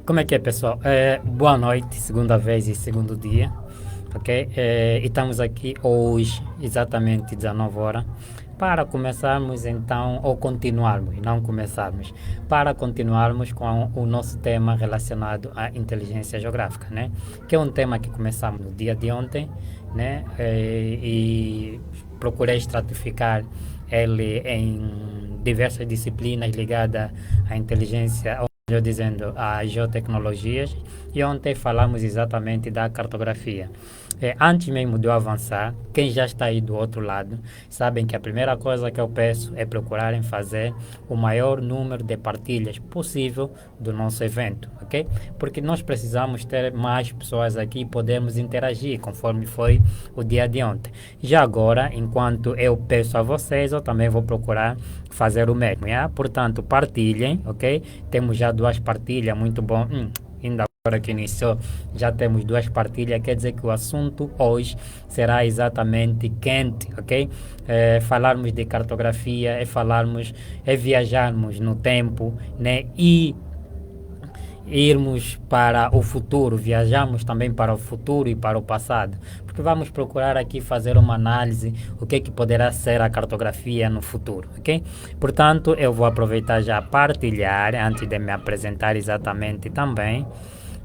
Como é que é, pessoal? Boa noite, segunda vez e segundo dia, ok? E estamos aqui hoje, exatamente 19 horas, para começarmos então, ou continuarmos, não começarmos, para continuarmos com o nosso tema relacionado à inteligência geográfica, né? Que é um tema que começamos no dia de ontem, né? E procurei estratificar ele em diversas disciplinas ligadas à inteligência, eu dizendo, as geotecnologias, e ontem falamos exatamente da cartografia. Antes mesmo de eu avançar, quem já está aí do outro lado, sabem que a primeira coisa que eu peço é procurarem fazer o maior número de partilhas possível do nosso evento, ok? Porque nós precisamos ter mais pessoas aqui e podermos interagir, conforme foi o dia de ontem. Já agora, enquanto eu peço a vocês, eu também vou procurar fazer o mesmo, yeah? Portanto, partilhem, ok? Temos já duas partilhas, muito bom. Ainda agora que iniciou, já temos duas partilhas, quer dizer que o assunto hoje será exatamente quente, ok? Falarmos de cartografia, é viajarmos no tempo, né? E irmos para o futuro, viajamos também para o futuro e para o passado, porque vamos procurar aqui fazer uma análise o que é que poderá ser a cartografia no futuro, ok? Portanto, eu vou aproveitar já partilhar antes de me apresentar exatamente também.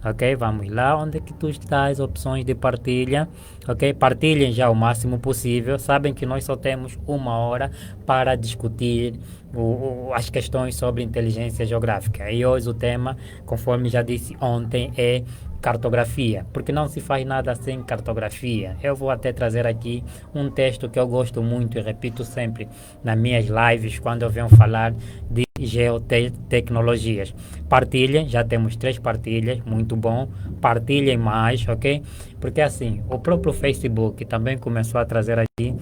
Ok, vamos lá, onde é que tu estás, opções de partilha, ok, partilhem já o máximo possível, sabem que nós só temos uma hora para discutir as questões sobre inteligência geográfica, e hoje o tema, conforme já disse ontem, é cartografia, porque não se faz nada sem cartografia. Eu vou até trazer aqui um texto que eu gosto muito e repito sempre nas minhas lives quando eu venho falar de geotecnologias. Partilhem, já temos 3 partilhas, muito bom. Partilhem mais, ok? Porque assim, o próprio Facebook também começou a trazer aqui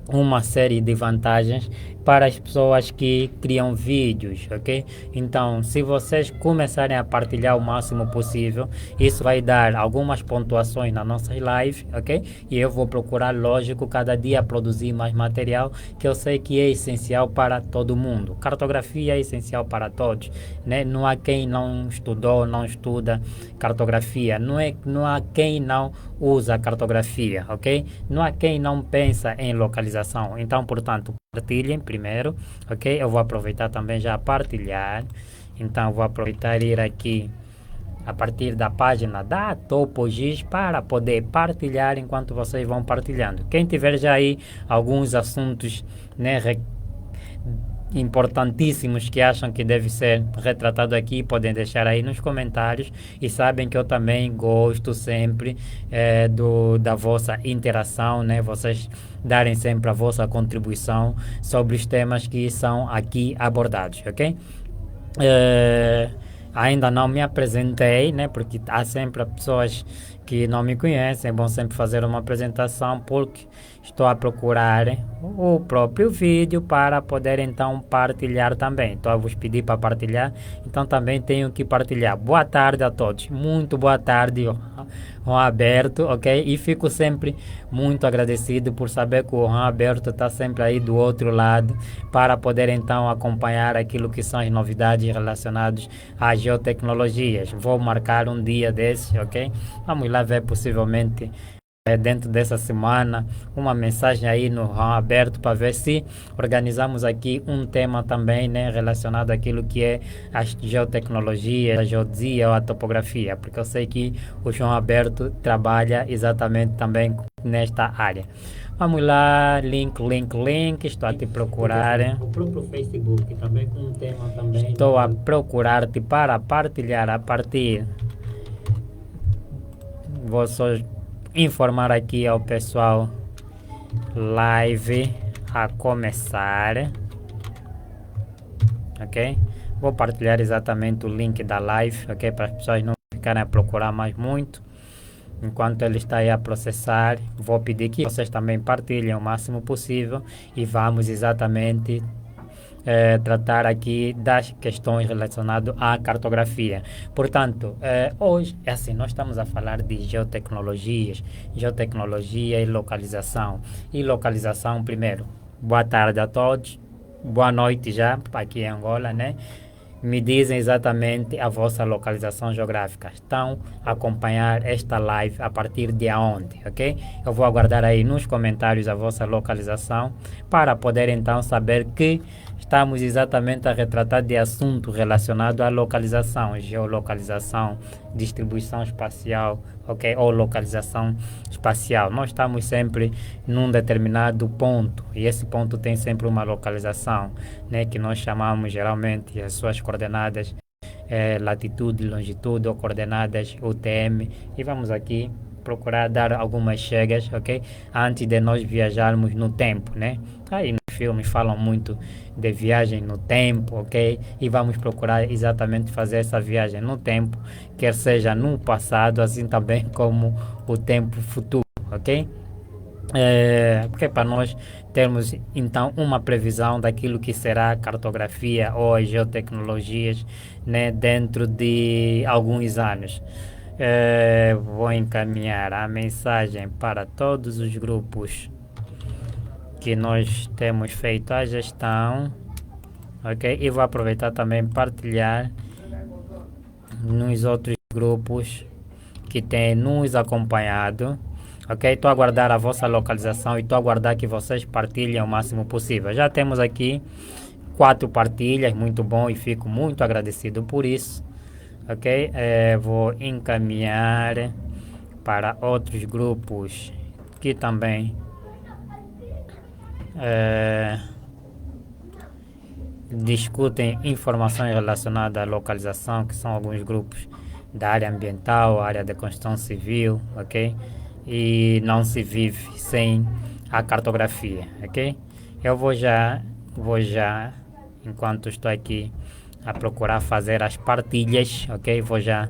uma série de vantagens para as pessoas que criam vídeos, ok? Então, se vocês começarem a partilhar o máximo possível, isso vai dar algumas pontuações na nossa live, ok? E eu vou procurar, lógico, cada dia produzir mais material que eu sei que é essencial para todo mundo. Cartografia é essencial para todos, né? Não há quem não estudou, não estuda cartografia, não há quem não usa cartografia, ok? Não há quem não pensa em localização. Então, portanto, partilhem primeiro, ok? Eu vou aproveitar também já a partilhar. Então, vou aproveitar e ir aqui a partir da página da TopoGIS para poder partilhar enquanto vocês vão partilhando. Quem tiver já aí alguns assuntos, né, importantíssimos que acham que deve ser retratado aqui, podem deixar aí nos comentários, e sabem que eu também gosto sempre da vossa interação, né? Vocês darem sempre a vossa contribuição sobre os temas que são aqui abordados, ok? Ainda não me apresentei, né? Porque há sempre pessoas que não me conhecem. É bom sempre fazer uma apresentação, porque estou a procurar o próprio vídeo para poder então partilhar também. Estou a vos pedir para partilhar, então também tenho que partilhar. Boa tarde a todos, muito boa tarde, Juan Alberto, ok? E fico sempre muito agradecido por saber que o Juan Alberto está sempre aí do outro lado para poder então acompanhar aquilo que são as novidades relacionadas às geotecnologias. Vou marcar um dia desses, ok? Vamos lá ver, possivelmente dentro dessa semana, uma mensagem aí no RAM aberto para ver se organizamos aqui um tema também, né, relacionado àquilo que é as geotecnologias, a geodesia ou a topografia, porque eu sei que o João Aberto trabalha exatamente também nesta área. Vamos lá, link, estou a te procurar. O próprio Facebook também com um tema também. Estou a procurar-te para partilhar a partir. Vou só informar aqui ao pessoal, live a começar, ok? Vou partilhar exatamente o link da live, ok? Para as pessoas não ficarem a procurar mais muito. Enquanto ele está aí a processar, vou pedir que vocês também partilhem o máximo possível e vamos exatamente tratar aqui das questões relacionadas à cartografia. Portanto, hoje, é assim, nós estamos a falar de geotecnologias, geotecnologia e localização. E localização, primeiro, boa tarde a todos, boa noite já, aqui em Angola, né? me dizem exatamente a vossa localização geográfica. Estão a acompanhar esta live a partir de onde, ok? Eu vou aguardar aí nos comentários a vossa localização para poder então saber que estamos exatamente a retratar de assunto relacionado à localização, geolocalização, distribuição espacial, ok? Ou localização espacial. Nós estamos sempre num determinado ponto e esse ponto tem sempre uma localização, né? Que nós chamamos geralmente as suas coordenadas, latitude, longitude ou coordenadas UTM. E vamos aqui procurar dar algumas chegas, ok? Antes de nós viajarmos no tempo, né? Aí nos filmes falam muito de viagem no tempo, ok? E vamos procurar exatamente fazer essa viagem no tempo, quer seja no passado, assim também como o tempo futuro, ok? Porque para nós termos então uma previsão daquilo que será a cartografia ou as geotecnologias, né, dentro de alguns anos. Vou encaminhar a mensagem para todos os grupos que nós temos feito a gestão, ok? E vou aproveitar também partilhar nos outros grupos que têm nos acompanhado, ok? Estou a aguardar a vossa localização e estou a aguardar que vocês partilhem o máximo possível. Já temos aqui 4 partilhas, muito bom e fico muito agradecido por isso, ok? Vou encaminhar para outros grupos que também discutem informações relacionadas à localização, que são alguns grupos da área ambiental, área de construção civil, ok? E não se vive sem a cartografia, ok? Eu vou já, enquanto estou aqui a procurar fazer as partilhas, ok? Vou já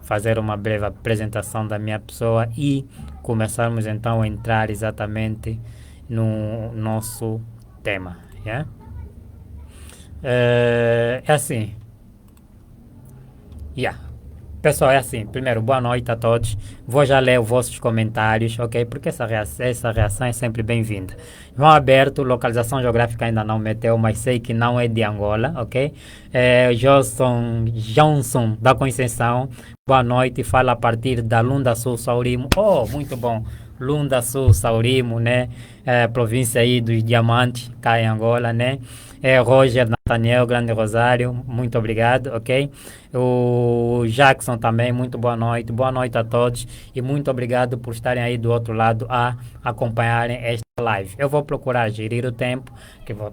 fazer uma breve apresentação da minha pessoa e começarmos então a entrar exatamente no nosso tema, yeah? É assim, yeah. Pessoal, é assim. Primeiro, boa noite a todos. Vou já ler os vossos comentários, ok? Porque essa reação é sempre bem-vinda. João Aberto, localização geográfica ainda não meteu, mas sei que não é de Angola, ok? Johnson da Conceição, boa noite. Fala a partir da Lunda Sul, Saurimo. Oh, muito bom. Lunda Sul, Saurimo, né? Província aí dos Diamantes, cá em Angola, né? Roger Nathaniel, Grande Rosário, muito obrigado, ok? O Jackson também, muito boa noite a todos e muito obrigado por estarem aí do outro lado a acompanharem esta live. Eu vou procurar gerir o tempo,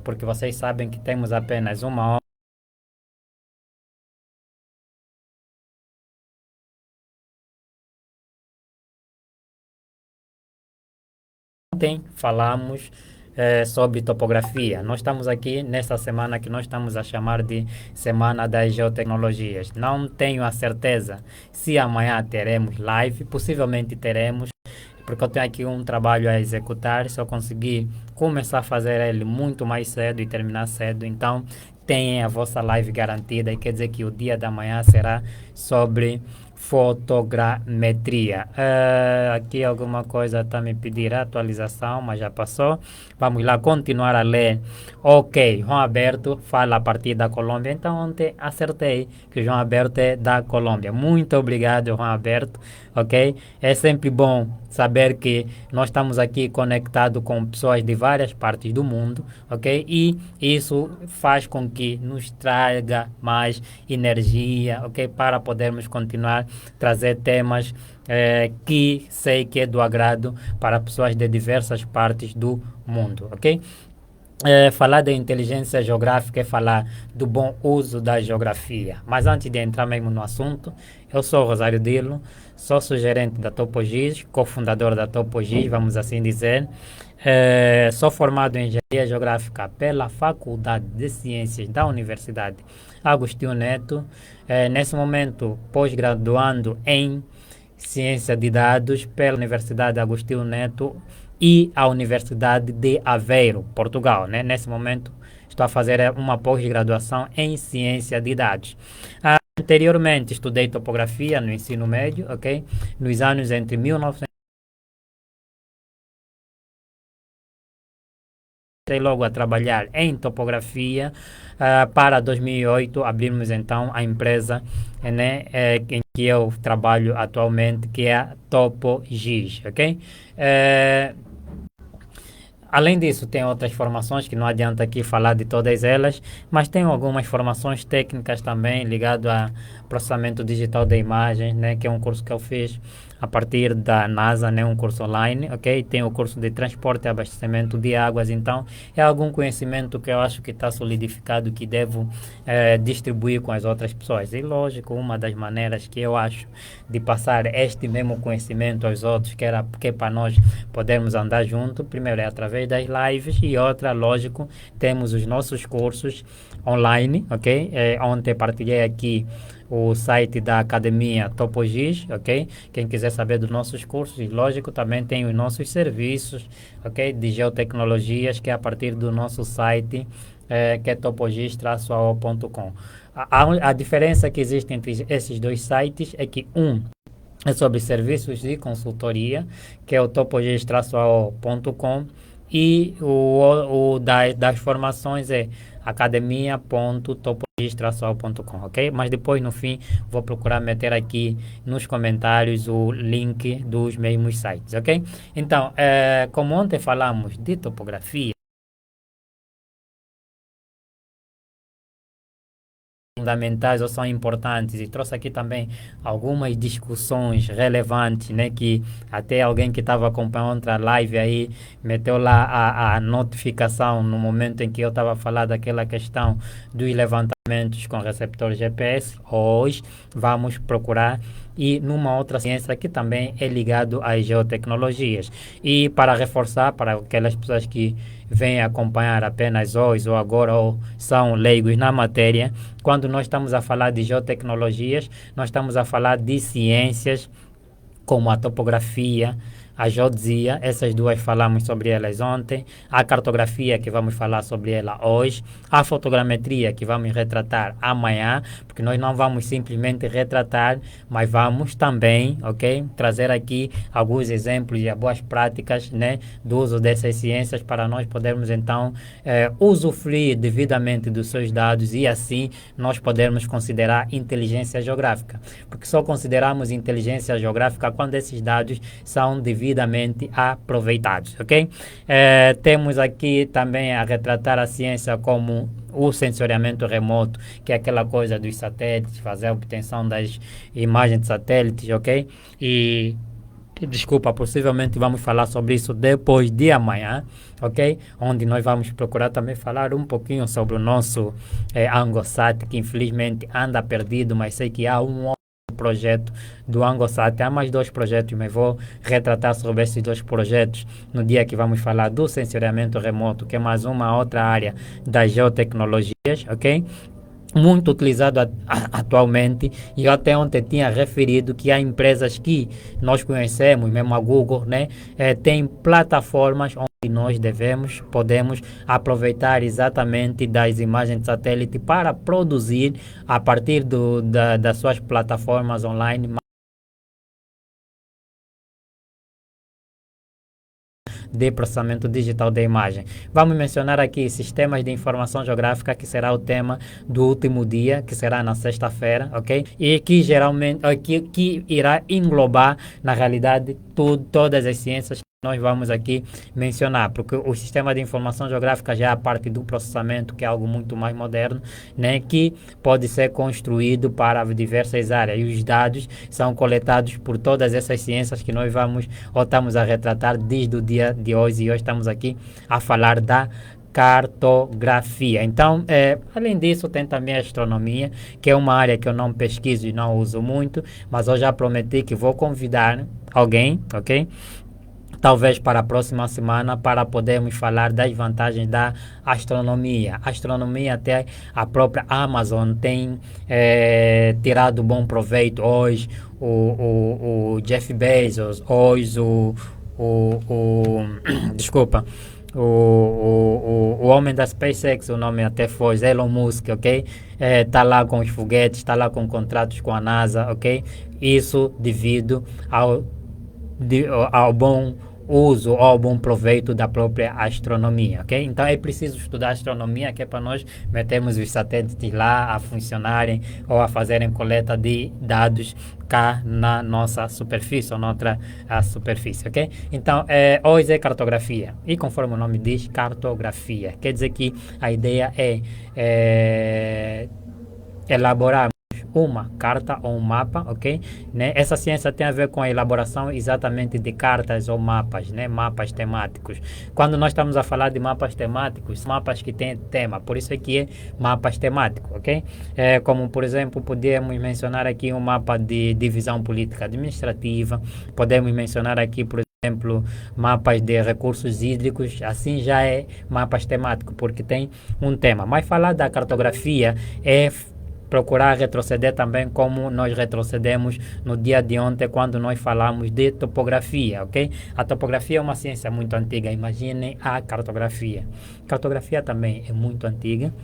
porque vocês sabem que temos apenas uma hora. Ontem falamos sobre topografia. Nós estamos aqui nesta semana que nós estamos a chamar de Semana das Geotecnologias. Não tenho a certeza se amanhã teremos live, possivelmente teremos, porque eu tenho aqui um trabalho a executar. Se eu conseguir começar a fazer ele muito mais cedo e terminar cedo, então tenham a vossa live garantida, e quer dizer que o dia da manhã será sobre fotogrametria. Aqui alguma coisa está me pedir atualização, mas já passou. Vamos lá continuar a ler. Ok, João Alberto fala a partir da Colômbia. Então ontem acertei que o João Alberto é da Colômbia. Muito obrigado, João Alberto. Ok? É sempre bom saber que nós estamos aqui conectados com pessoas de várias partes do mundo, ok? E isso faz com que nos traga mais energia, ok? Para podermos continuar a trazer temas que sei que é do agrado para pessoas de diversas partes do mundo, ok? Falar de inteligência geográfica é falar do bom uso da geografia. Mas antes de entrar mesmo no assunto, eu sou o Rosário Dilo, sou gerente da TopoGIS, cofundador da TopoGIS, vamos assim dizer. Sou formado em Engenharia Geográfica pela Faculdade de Ciências da Universidade Agostinho Neto. Nesse momento, pós-graduando em Ciência de Dados pela Universidade Agostinho Neto e a Universidade de Aveiro, Portugal, né? Nesse momento estou a fazer uma pós-graduação em Ciência de Dados. Anteriormente estudei topografia no ensino médio, ok? Nos anos entre 1900 comecei logo a trabalhar em topografia. Para 2008 abrimos então a empresa, né, em que eu trabalho atualmente, que é a TopoGIS, ok? Eh, Além disso, tem outras formações que não adianta aqui falar de todas elas, mas tem algumas formações técnicas também ligado a processamento digital da imagem, né, que é um curso que eu fiz a partir da NASA, né, um curso online, ok? Tem o curso de transporte e abastecimento de águas, então é algum conhecimento que eu acho que está solidificado que devo distribuir com as outras pessoas. E lógico, uma das maneiras que eu acho de passar este mesmo conhecimento aos outros, que é para nós podermos andar junto, primeiro é através das lives e outra, lógico, temos os nossos cursos online, ok? Ontem partilhei aqui o site da Academia TopoGIS, ok? Quem quiser saber dos nossos cursos, e lógico, também tem os nossos serviços, ok? De geotecnologias, que é a partir do nosso site, que é topogis-ao.com. A diferença que existe entre esses dois sites é que um é sobre serviços de consultoria, que é o topogis-ao.com, e das formações é academia.topogis-ao.com, ok? Mas depois, no fim, vou procurar meter aqui nos comentários o link dos mesmos sites, ok? Então, como ontem falamos de topografia, fundamentais ou são importantes, e trouxe aqui também algumas discussões relevantes, né, que até alguém que estava acompanhando outra live aí meteu lá a notificação no momento em que eu estava a falar daquela questão dos levantamentos com receptor GPS. Hoje vamos procurar e numa outra ciência que também é ligado às geotecnologias. E para reforçar para aquelas pessoas que vêm acompanhar apenas hoje ou agora ou são leigos na matéria, quando nós estamos a falar de geotecnologias, nós estamos a falar de ciências como a topografia, a geodesia, essas duas falamos sobre elas ontem, a cartografia, que vamos falar sobre ela hoje, a fotogrametria, que vamos retratar amanhã, porque nós não vamos simplesmente retratar, mas vamos também, ok, trazer aqui alguns exemplos e boas práticas, né, do uso dessas ciências para nós podermos então usufruir devidamente dos seus dados e assim nós podermos considerar inteligência geográfica, porque só consideramos inteligência geográfica quando esses dados são devidamente aproveitados, ok? Temos aqui também a retratar a ciência como o sensoriamento remoto, que é aquela coisa dos satélites, fazer a obtenção das imagens de satélites, ok? E desculpa, possivelmente vamos falar sobre isso depois de amanhã, ok? Onde nós vamos procurar também falar um pouquinho sobre o nosso ANGOSAT, que infelizmente anda perdido, mas sei que há um projeto do ANGOSAT. Há mais dois projetos, mas vou retratar sobre esses dois projetos no dia que vamos falar do sensoriamento remoto, que é mais uma outra área das geotecnologias, ok? Muito utilizado atualmente, e eu até ontem tinha referido que há empresas que nós conhecemos, mesmo a Google, né, tem plataformas onde nós podemos aproveitar exatamente das imagens de satélite para produzir a partir das suas plataformas online de processamento digital da imagem. Vamos mencionar aqui sistemas de informação geográfica, que será o tema do último dia, que será na sexta-feira, ok? E que geralmente que irá englobar, na realidade, todas as ciências que nós vamos aqui mencionar, porque o sistema de informação geográfica já é a parte do processamento, que é algo muito mais moderno, né, que pode ser construído para diversas áreas, e os dados são coletados por todas essas ciências que nós vamos ou estamos a retratar desde o dia de hoje, e hoje estamos aqui a falar da cartografia. Então, além disso, tem também a astronomia, que é uma área que eu não pesquiso e não uso muito, mas eu já prometi que vou convidar alguém, ok? Talvez para a próxima semana, para podermos falar das vantagens da astronomia. A astronomia, até a própria Amazon tem tirado bom proveito hoje. O Jeff Bezos, hoje desculpa, o homem da SpaceX, o nome até foi Elon Musk, ok? Está lá com os foguetes, está lá com contratos com a NASA, ok? Isso devido ao bom uso ou bom proveito da própria astronomia, ok? Então é preciso estudar astronomia, que é para nós metermos os satélites lá a funcionarem ou a fazerem coleta de dados cá na nossa superfície ou noutra a superfície, ok? Então, hoje é cartografia e conforme o nome diz, cartografia, quer dizer que a ideia é elaborar uma carta ou um mapa, ok? Né? Essa ciência tem a ver com a elaboração exatamente de cartas ou mapas, né? Mapas temáticos. Quando nós estamos a falar de mapas temáticos, são mapas que têm tema, por isso é que é mapas temáticos, ok? Como, por exemplo, podemos mencionar aqui um mapa de divisão política administrativa, podemos mencionar aqui, por exemplo, mapas de recursos hídricos, assim já é mapas temáticos, porque tem um tema. Mas falar da cartografia é procurar retroceder também como nós retrocedemos no dia de ontem quando nós falamos de topografia, ok? A topografia é uma ciência muito antiga, imaginem a cartografia. Cartografia também é muito antiga,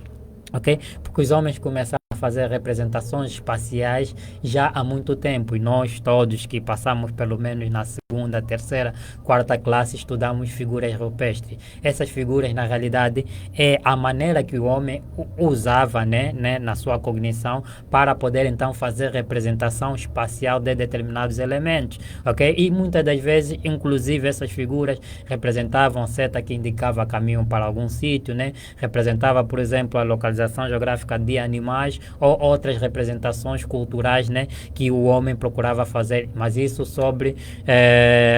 ok? Porque os homens começaram a fazer representações espaciais já há muito tempo e nós todos que passamos pelo menos na segunda, terceira, quarta classe estudamos figuras rupestres. Essas figuras na realidade é a maneira que o homem usava, né, na sua cognição para poder então fazer representação espacial de determinados elementos, ok? E muitas das vezes, inclusive essas figuras representavam seta que indicava caminho para algum sítio, né? Representava, por exemplo, a localização geográfica de animais ou outras representações culturais, né, que o homem procurava fazer, mas isso sobre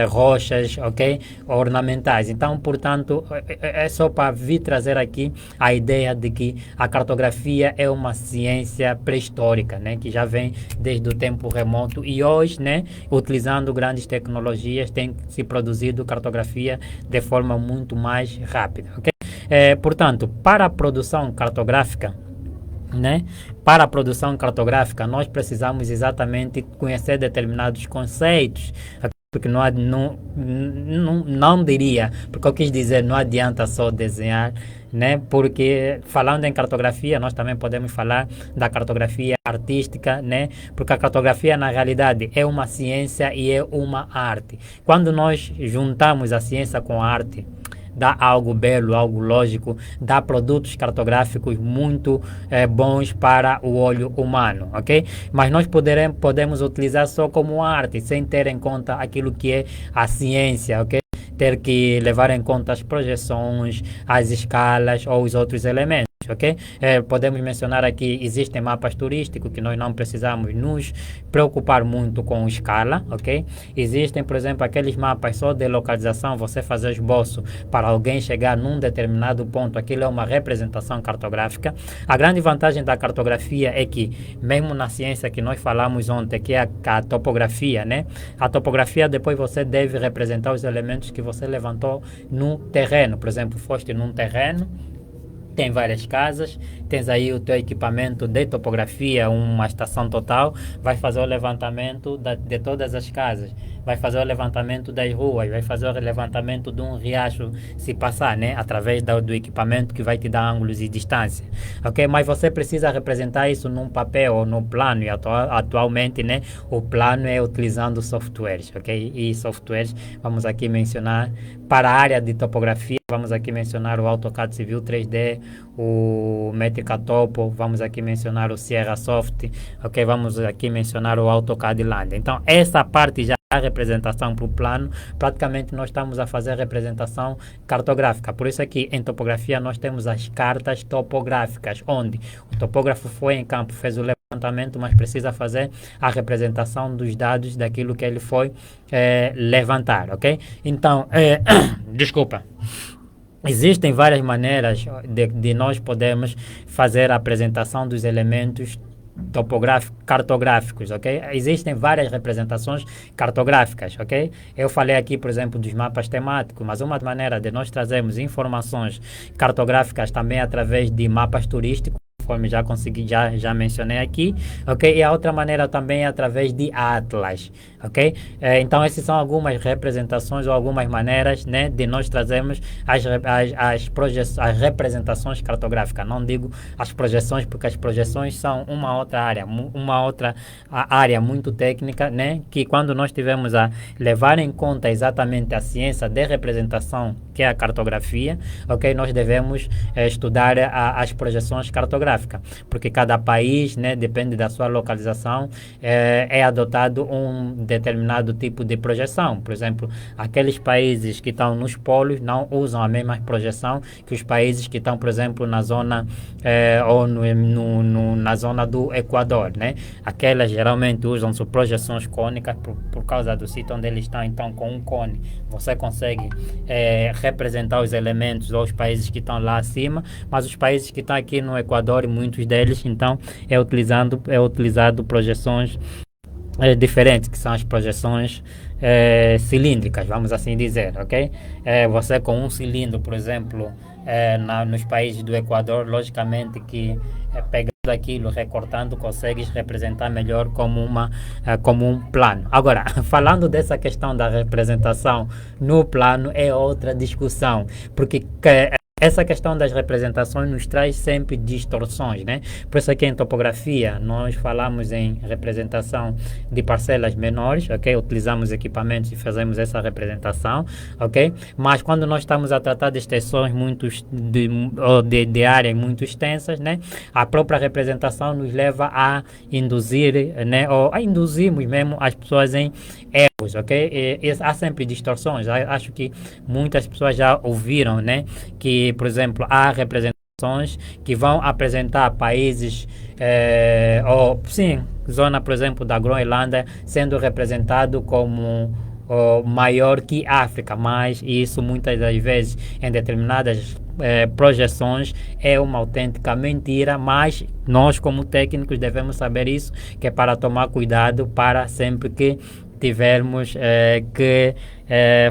rochas, ok, ornamentais. Então, portanto, é só para vir trazer aqui a ideia de que a cartografia é uma ciência pré-histórica, né, que já vem desde o tempo remoto e hoje, né, utilizando grandes tecnologias, tem se produzido cartografia de forma muito mais rápida, ok? Portanto, para a produção cartográfica, né? Para a produção cartográfica, nós precisamos exatamente conhecer determinados conceitos, porque não diria, porque eu quis dizer, não adianta só desenhar, né? Porque falando em cartografia, nós também podemos falar da cartografia artística, né? Porque a cartografia, na realidade, é uma ciência e é uma arte. Quando nós juntamos a ciência com a arte, dá algo belo, algo lógico, dá produtos cartográficos muito bons para o olho humano, ok? Mas nós podemos utilizar só como arte, sem ter em conta aquilo que é a ciência, ok? Ter que levar em conta as projeções, as escalas ou os outros elementos. Ok? Podemos mencionar aqui, existem mapas turísticos que nós não precisamos nos preocupar muito com escala, ok? Existem, por exemplo, aqueles mapas só de localização, você fazer esboço para alguém chegar num determinado ponto, aquilo é uma representação cartográfica. A grande vantagem da cartografia é que, mesmo na ciência que nós falamos ontem, que é a topografia, né? A topografia depois você deve representar os elementos que você levantou no terreno. Por exemplo, foste num terreno, tem várias casas, tens aí o teu equipamento de topografia, uma estação total, vai fazer o levantamento de todas as casas, vai fazer o levantamento das ruas, vai fazer o levantamento de um riacho se passar, né? Através do equipamento que vai te dar ângulos e distância, ok? Mas você precisa representar isso num papel ou no plano, e atualmente, né, o plano é utilizando softwares, ok? E softwares, vamos aqui mencionar, para a área de topografia, vamos aqui mencionar o AutoCAD Civil 3D, o Metrica Topo, vamos aqui mencionar o Sierra Soft, ok? Vamos aqui mencionar o AutoCAD Land. Então, essa parte já é a representação para o plano, praticamente nós estamos a fazer a representação cartográfica. Por isso aqui, em topografia, nós temos as cartas topográficas, onde o topógrafo foi em campo, fez o levantamento, mas precisa fazer a representação dos dados daquilo que ele foi levantar, ok? Então, desculpa. Existem várias maneiras de nós podermos fazer a apresentação dos elementos cartográficos, ok? Existem várias representações cartográficas, ok? Eu falei aqui, por exemplo, dos mapas temáticos, mas uma maneira de nós trazermos informações cartográficas também através de mapas turísticos conforme já consegui, já mencionei aqui, ok? E a outra maneira também é através de atlas, ok? Então, essas são algumas representações ou algumas maneiras, né, de nós trazermos as representações cartográficas. Não digo as projeções, porque as projeções são uma outra área muito técnica, né, que quando nós tivemos a levar em conta exatamente a ciência de representação, que é a cartografia, ok? Nós devemos estudar as projeções cartográficas, porque cada país, né, depende da sua localização, é adotado um determinado tipo de projeção. Por exemplo, aqueles países que estão nos polos não usam a mesma projeção que os países que estão, por exemplo, na zona ou na zona do Equador, né? Aquelas geralmente usam projeções cônicas por causa do sítio onde eles estão. Então, com um cone você consegue representar os elementos ou os países que estão lá acima, mas os países que estão aqui no Equador, e muitos deles, então, é utilizado projeções diferentes, que são as projeções cilíndricas, vamos assim dizer, ok? Você com um cilindro, por exemplo, nos países do Equador, logicamente que pegando aquilo, recortando, consegues representar melhor como um plano. Agora, falando dessa questão da representação no plano, é outra discussão, porque essa questão das representações nos traz sempre distorções, né? Por isso aqui em topografia nós falamos em representação de parcelas menores, ok? Utilizamos equipamentos e fazemos essa representação, ok? Mas quando nós estamos a tratar de extensões de áreas muito extensas, né? A própria representação nos leva a induzir, né? Ou a induzirmos mesmo as pessoas em erros, ok? Há sempre distorções. Acho que muitas pessoas já ouviram, né? Que, por exemplo, há representações que vão apresentar países, ou sim, zona, por exemplo, da Groenlândia sendo representado como maior que África, mas isso muitas das vezes em determinadas projeções é uma autêntica mentira, mas nós como técnicos devemos saber isso, que é para tomar cuidado para sempre que tivermos que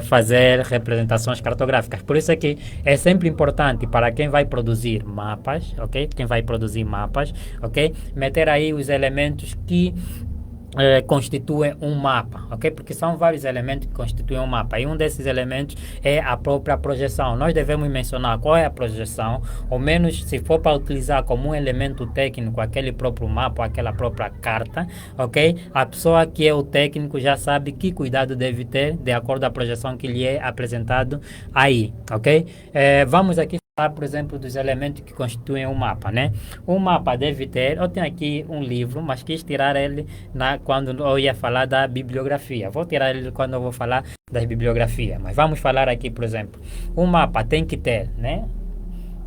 fazer representações cartográficas. Por isso é que é sempre importante para quem vai produzir mapas, ok? Quem vai produzir mapas, ok? Meter aí os elementos que constituem um mapa, ok? Porque são vários elementos que constituem um mapa, e um desses elementos é a própria projeção. Nós devemos mencionar qual é a projeção, ou menos, se for para utilizar como um elemento técnico aquele próprio mapa, aquela própria carta, ok? A pessoa que é o técnico já sabe que cuidado deve ter de acordo com a projeção que lhe é apresentado aí, ok? Vamos aqui falar, por exemplo, dos elementos que constituem um mapa, né? Um mapa deve ter, eu tenho aqui um livro, mas quis tirar ele quando eu ia falar da bibliografia. Vou tirar ele quando eu vou falar das bibliografias, mas vamos falar aqui, por exemplo, um mapa tem que ter, né?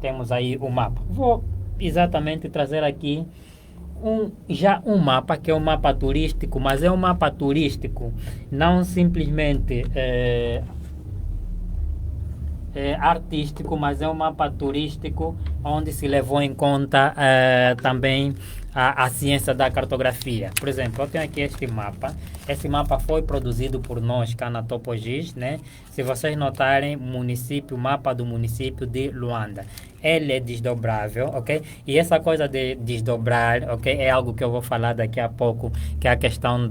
Temos aí o mapa. Vou exatamente trazer aqui um mapa, que é um mapa turístico, mas é um mapa turístico, não simplesmente artístico, mas é um mapa turístico onde se levou em conta também a ciência da cartografia. Por exemplo, eu tenho aqui este mapa. Esse mapa foi produzido por nós cá na Topogis, né? Se vocês notarem, mapa do município de Luanda. Ele é desdobrável, ok? E essa coisa de desdobrar, ok? É algo que eu vou falar daqui a pouco, que é a questão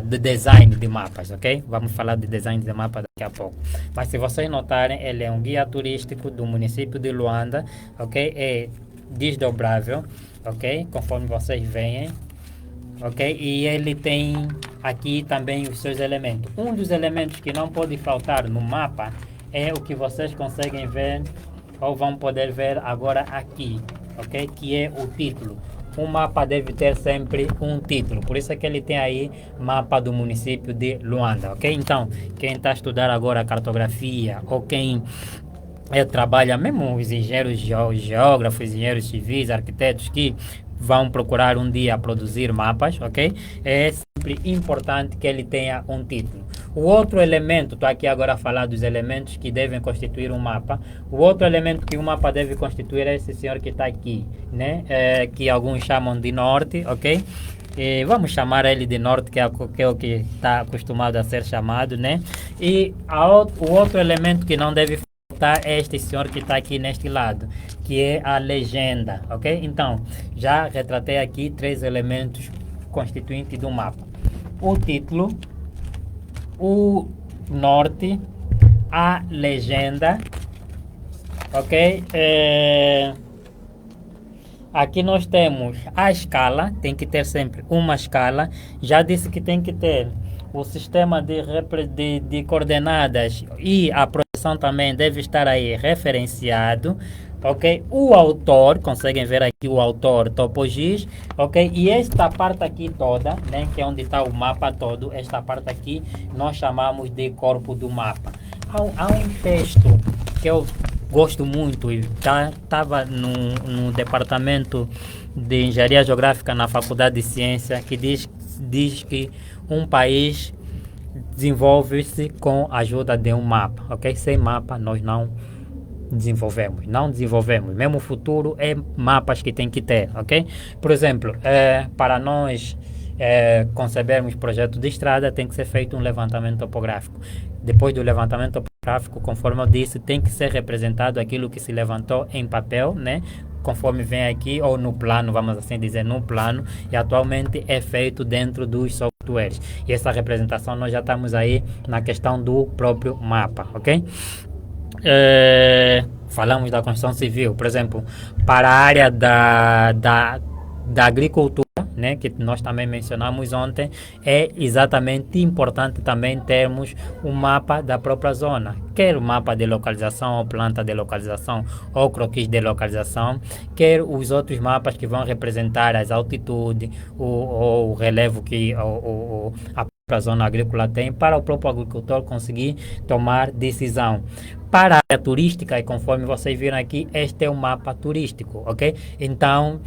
do design de mapas, ok? Vamos falar de design de mapa daqui a pouco. Mas se vocês notarem, ele é um guia turístico do município de Luanda, ok? É desdobrável, ok? Conforme vocês veem, ok? E ele tem aqui também os seus elementos. Um dos elementos que não pode faltar no mapa é o que vocês conseguem ver, ou vão poder ver agora aqui, ok? Que é o título. Um mapa deve ter sempre um título, por isso é que ele tem aí mapa do município de Luanda, ok? Então, quem está a estudar agora cartografia, ou quem trabalha, mesmo os engenheiros geógrafos, engenheiros civis, arquitetos que vão procurar um dia produzir mapas, ok? É sempre importante que ele tenha um título. O outro elemento, estou aqui agora a falar dos elementos que devem constituir um mapa. O outro elemento que um mapa deve constituir é esse senhor que está aqui, né? Que alguns chamam de norte, ok? Vamos chamar ele de norte, que é o que está acostumado a ser chamado, né? E o outro elemento que não deve faltar retratar este senhor que está aqui neste lado, que é a legenda, ok? Então, já retratei aqui 3 elementos constituintes do mapa. O título, o norte, a legenda, ok? Aqui nós temos a escala, tem que ter sempre uma escala. Já disse que tem que ter o sistema de coordenadas e a projeção também deve estar aí referenciado, ok? O autor, conseguem ver aqui o autor TopoGIS, ok? E esta parte aqui toda, né, que é onde está o mapa todo, esta parte aqui nós chamamos de corpo do mapa. Há um texto que eu gosto muito e estava no departamento de engenharia geográfica na faculdade de ciência, que diz que um país desenvolve-se com a ajuda de um mapa, ok? Sem mapa nós não desenvolvemos. Mesmo o futuro é mapas que tem que ter, ok? Por exemplo, para nós concebermos projeto de estrada, tem que ser feito um levantamento topográfico. Depois do levantamento topográfico, conforme eu disse, tem que ser representado aquilo que se levantou em papel, né? Conforme vem aqui, ou no plano, vamos assim dizer, no plano, e atualmente é feito dentro dos softwares. E essa representação nós já estamos aí na questão do próprio mapa, ok? Falamos da construção civil, por exemplo, para a área da agricultura, né, que nós também mencionamos ontem, é exatamente importante também termos um mapa da própria zona, quer o mapa de localização, ou planta de localização, ou croquis de localização, quer os outros mapas que vão representar as altitudes, o relevo que a própria zona agrícola tem, para o próprio agricultor conseguir tomar decisão. Para a área turística, e conforme vocês viram aqui, este é um mapa turístico, ok? Então,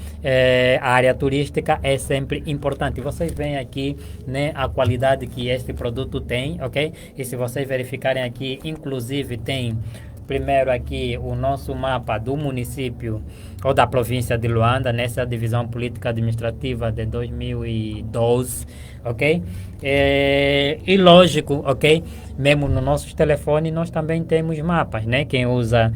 a área turística é sempre importante. Vocês veem aqui, né, a qualidade que este produto tem, ok? E se vocês verificarem aqui, inclusive tem primeiro aqui o nosso mapa do município ou da província de Luanda, nessa divisão política administrativa de 2012, ok? E lógico, ok? Mesmo nos nossos telefones nós também temos mapas, né? Quem usa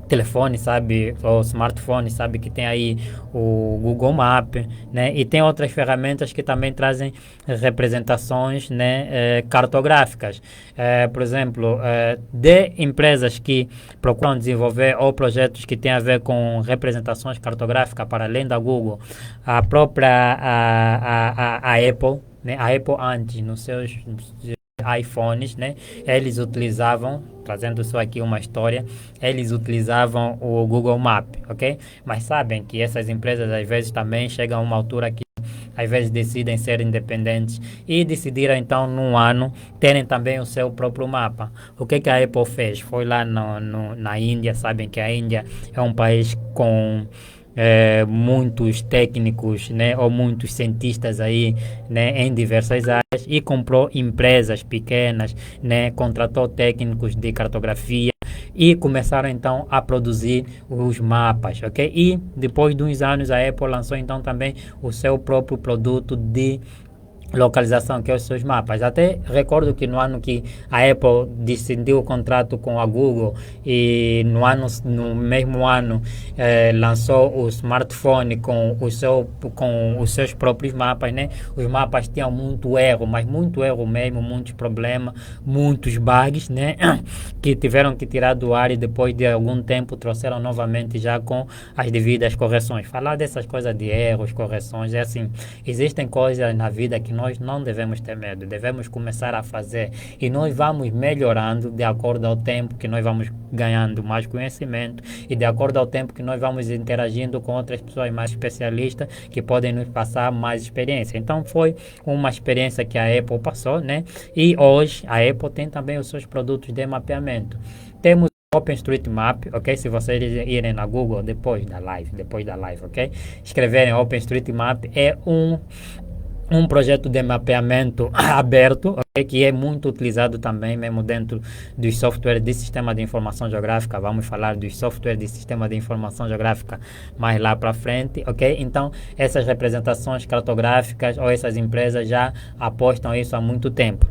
telefone sabe, ou smartphone sabe que tem aí o Google Maps, né? E tem outras ferramentas que também trazem representações, né, cartográficas. Por exemplo, de empresas que procuram desenvolver ou projetos que têm a ver com representações cartográficas para além da Google, a própria a Apple, né? A Apple antes, nos seus iPhones, né? Eles utilizavam, trazendo só aqui uma história, eles utilizavam o Google Maps, ok? Mas sabem que essas empresas às vezes também chegam a uma altura que às vezes decidem ser independentes e decidiram então num ano terem também o seu próprio mapa. O que a Apple fez? Foi lá na Índia, sabem que a Índia é um país com muitos técnicos, né, ou muitos cientistas aí, né, em diversas áreas, e comprou empresas pequenas, né, contratou técnicos de cartografia e começaram então a produzir os mapas, ok? E depois de uns anos a Apple lançou então também o seu próprio produto de localização, que é os seus mapas. Até recordo que no ano que a Apple decidiu o contrato com a Google e no mesmo ano lançou o smartphone com os seus próprios mapas, né? Os mapas tinham muito erro, mas muito erro mesmo, muitos problemas, muitos bugs, né? Que tiveram que tirar do ar e depois de algum tempo trouxeram novamente já com as devidas correções. Falar dessas coisas de erros, correções, é assim, existem coisas na vida que nós não devemos ter medo, devemos começar a fazer e nós vamos melhorando de acordo ao tempo que nós vamos ganhando mais conhecimento e de acordo ao tempo que nós vamos interagindo com outras pessoas mais especialistas que podem nos passar mais experiência. Então foi uma experiência que a Apple passou, né? E hoje a Apple tem também os seus produtos de mapeamento. Temos OpenStreetMap, ok? Se vocês irem na Google depois da live, ok? Escreverem OpenStreetMap, é um projeto de mapeamento aberto, okay, que é muito utilizado também mesmo dentro dos softwares de sistema de informação geográfica. Vamos falar dos softwares de sistema de informação geográfica mais lá para frente, ok? Então, essas representações cartográficas ou essas empresas já apostam isso há muito tempo.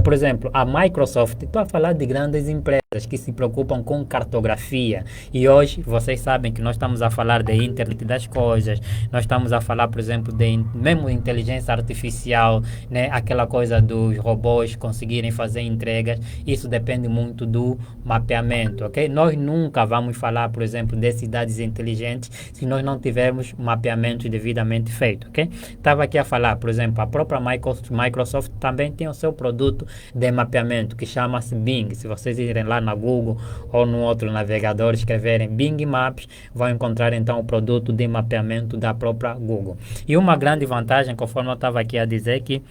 Por exemplo, a Microsoft, estou a falar de grandes empresas, que se preocupam com cartografia. E hoje vocês sabem que nós estamos a falar de internet das coisas, nós estamos a falar, por exemplo, de mesmo inteligência artificial, né? Aquela coisa dos robôs conseguirem fazer entregas. Isso depende muito do mapeamento, ok? Nós nunca vamos falar, por exemplo, de cidades inteligentes se nós não tivermos mapeamento devidamente feito, ok? Estava aqui a falar, por exemplo, a própria Microsoft também tem o seu produto de mapeamento que chama-se Bing. Se vocês irem lá na Google ou no outro navegador, escreverem Bing Maps, vão encontrar então o produto de mapeamento da própria Google. E uma grande vantagem, conforme eu estava aqui a dizer, que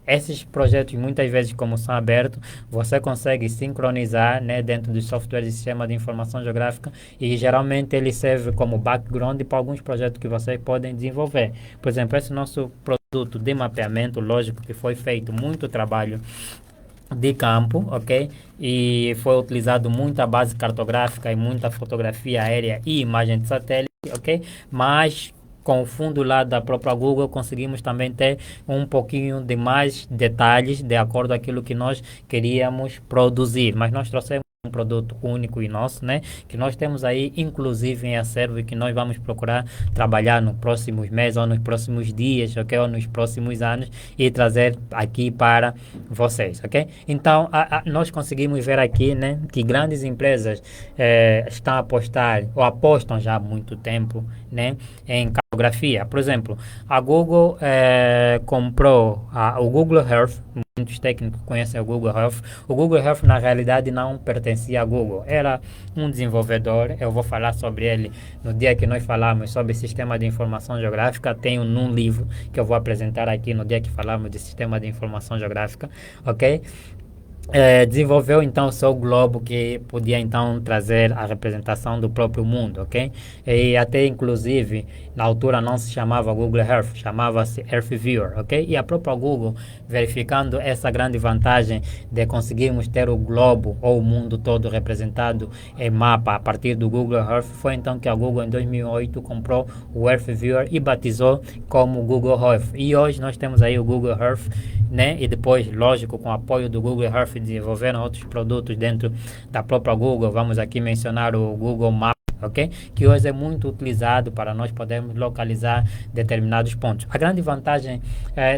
esses projetos, muitas vezes, como são abertos, você consegue sincronizar, né, dentro do software de sistema de informação geográfica, e geralmente ele serve como background para alguns projetos que vocês podem desenvolver. Por exemplo, esse nosso produto de mapeamento, lógico que foi feito muito trabalho de campo, ok? E foi utilizado muita base cartográfica e muita fotografia aérea e imagem de satélite, ok? Mas com o fundo lá da própria Google conseguimos também ter um pouquinho de mais detalhes de acordo com aquilo que nós queríamos produzir, mas nós trouxemos um produto único e nosso, né? Que nós temos aí, inclusive em acervo, e que nós vamos procurar trabalhar nos próximos meses ou nos próximos dias, ok? Ou nos próximos anos e trazer aqui para vocês, ok? Então, nós conseguimos ver aqui, né? Que grandes empresas estão a apostar ou apostam já há muito tempo, né? Em cartografia. Por exemplo, a Google comprou o Google Earth. Muitos técnicos conhecem o Google Earth. O Google Earth, na realidade, não pertencia a Google. Era um desenvolvedor. Eu vou falar sobre ele no dia que nós falamos sobre sistema de informação geográfica. Tenho num livro que eu vou apresentar aqui no dia que falamos de sistema de informação geográfica, ok? Desenvolveu então o seu globo que podia então trazer a representação do próprio mundo, ok? E até inclusive na altura não se chamava Google Earth, chamava-se Earth Viewer, ok? E a própria Google, verificando essa grande vantagem de conseguirmos ter o globo ou o mundo todo representado em mapa a partir do Google Earth, foi então que a Google em 2008 comprou o Earth Viewer e batizou como Google Earth. E hoje nós temos aí o Google Earth, né? E depois, lógico, com o apoio do Google Earth, desenvolveram outros produtos dentro da própria Google. Vamos aqui mencionar o Google Maps, ok? Que hoje é muito utilizado para nós podermos localizar determinados pontos. A grande vantagem